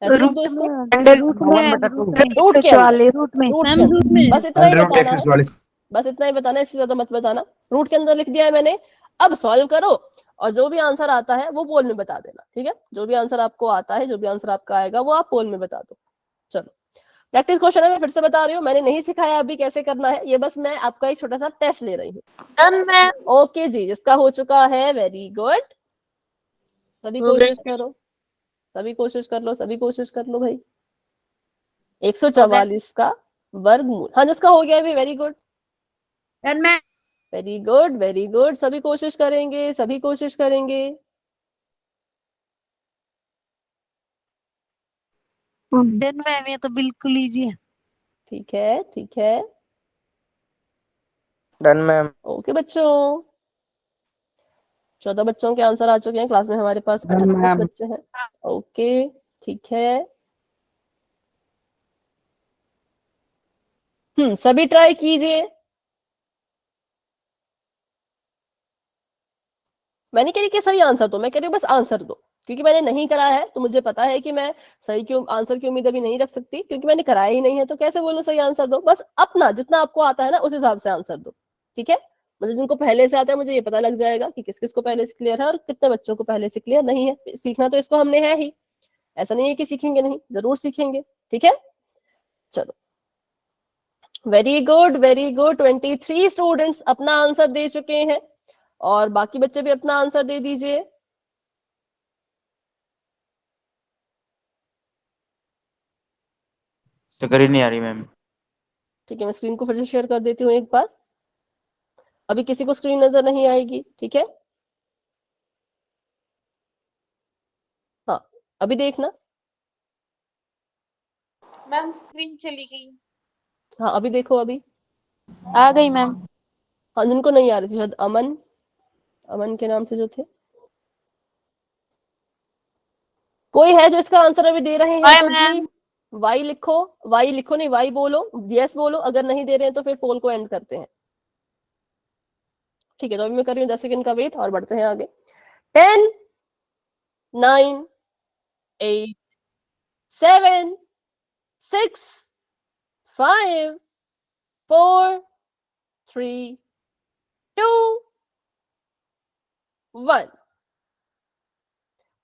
ऐसे लिख दो इसको, रूट में रूट के अंदर, रूट में रूट के अंदर, बस इतना ही अंडर रूट बताना है, 144। बस इतना ही बताना है, इससे ज्यादा मत बताना। रूट के अंदर लिख दिया है मैंने। अब सॉल्व करो और जो भी आंसर आता है वो पोल में बता देना, ठीक है। जो भी आंसर आपको आता है, जो भी आंसर आपका आएगा वो आप पोल में बता दो। चलो, प्रैक्टिस क्वेश्चन है, मैं फिर से बता रही हूँ, मैंने नहीं सिखाया अभी कैसे करना है, ये बस मैं आपका एक छोटा सा टेस्ट ले रही हूँ। Done ma'am. ओके जी, जिसका हो चुका है, वेरी गुड। सभी हो गया। कोशिश करो, सभी कोशिश कर लो, सभी कोशिश कर लो भाई। 144 का वर्गमूल, हाँ जिसका हो गया भी, very good done ma'am. Very good very good. सभी कोशिश करेंगे, सभी कोशिश करेंगे। डन मैम, ये तो बिल्कुल इजी है। ठीक है, ठीक है, डन मैम। ओके बच्चों। 14 बच्चों के आंसर आ चुके हैं, क्लास में हमारे पास 38 बच्चे हैं। ओके, ठीक है। सभी ट्राई कीजिए। मैं नहीं कह रही कि सही आंसर दो, मैं कह रही हूँ बस आंसर दो, क्योंकि मैंने नहीं करा है तो मुझे पता है कि मैं सही क्यों आंसर की उम्मीद अभी नहीं रख सकती, क्योंकि मैंने कराया ही नहीं है, तो कैसे बोलूं सही आंसर दो। बस अपना जितना आपको आता है ना उस हिसाब से आंसर दो, ठीक है। मतलब जिनको पहले से आता है मुझे ये पता लग जाएगा कि किस किस को पहले से क्लियर है और कितने बच्चों को पहले से क्लियर नहीं है। सीखना तो इसको हमने है ही, ऐसा नहीं है कि सीखेंगे नहीं, जरूर सीखेंगे, ठीक है। चलो, very good very good. 23 students अपना आंसर दे चुके हैं और बाकी बच्चे भी अपना आंसर दे दीजिए। शक्कर ही नहीं आ रही मैम। ठीक है, मैं स्क्रीन को फिर से शेयर कर देती हूँ एक बार। अभी किसी को स्क्रीन नजर नहीं आएगी, ठीक है। हाँ, अभी देखना। मैम स्क्रीन चली गई। हाँ, अभी देखो। अभी आ गई मैम। हाँ, जिनको नहीं आ रही थी, शायद अमन, अमन के नाम से जो थे, कोई है जो इसका आंसर अभी दे रहे हैं Hi, तो भी वाई लिखो। वाई लिखो नहीं, वाई बोलो, यस बोलो। अगर नहीं दे रहे हैं तो फिर पोल को एंड करते हैं, ठीक है। तो अभी मैं कर रही हूँ 10 सेकंड का वेट और बढ़ते हैं आगे। 10 9 8 7 6 5 4 3 2 1।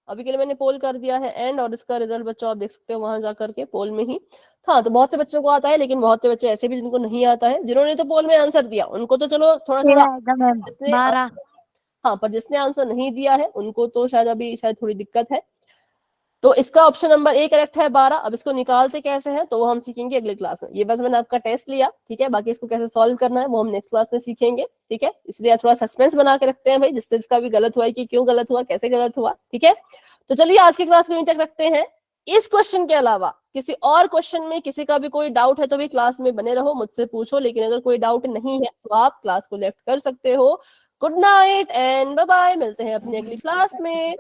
अभी के लिए मैंने पोल कर दिया है एंड, और इसका रिजल्ट बच्चों आप देख सकते हो वहां जाकर के पोल में ही। हाँ, तो बहुत से बच्चों को आता है, लेकिन बहुत से बच्चे ऐसे भी जिनको नहीं आता है। जिन्होंने तो पोल में आंसर दिया उनको तो चलो थोड़ा थोड़ा आएगा मैम। जिसने 12। हाँ, पर जिसने आंसर नहीं दिया है उनको तो शायद अभी शायद थोड़ी दिक्कत है। तो इसका ऑप्शन नंबर ए करेक्ट है, 12। अब इसको निकालते कैसे हैं तो वो हम सीखेंगे अगली क्लास में। ये बस मैंने आपका टेस्ट लिया, ठीक है। बाकी इसको कैसे सॉल्व करना है वो हम नेक्स्ट क्लास में सीखेंगे, ठीक है। इसलिए थोड़ा सस्पेंस बना के रखते हैं भाई, जिससे जिसका भी गलत हुआ है कि क्यों गलत हुआ, कैसे गलत हुआ, ठीक है। तो चलिए आज की क्लास को यहीं तक रखते हैं। इस क्वेश्चन के अलावा किसी और क्वेश्चन में किसी का भी कोई डाउट है तो भी क्लास में बने रहो, मुझसे पूछो। लेकिन अगर कोई डाउट नहीं है तो आप क्लास को लेफ्ट कर सकते हो। Good night and bye bye, मिलते हैं अपनी अगली क्लास में।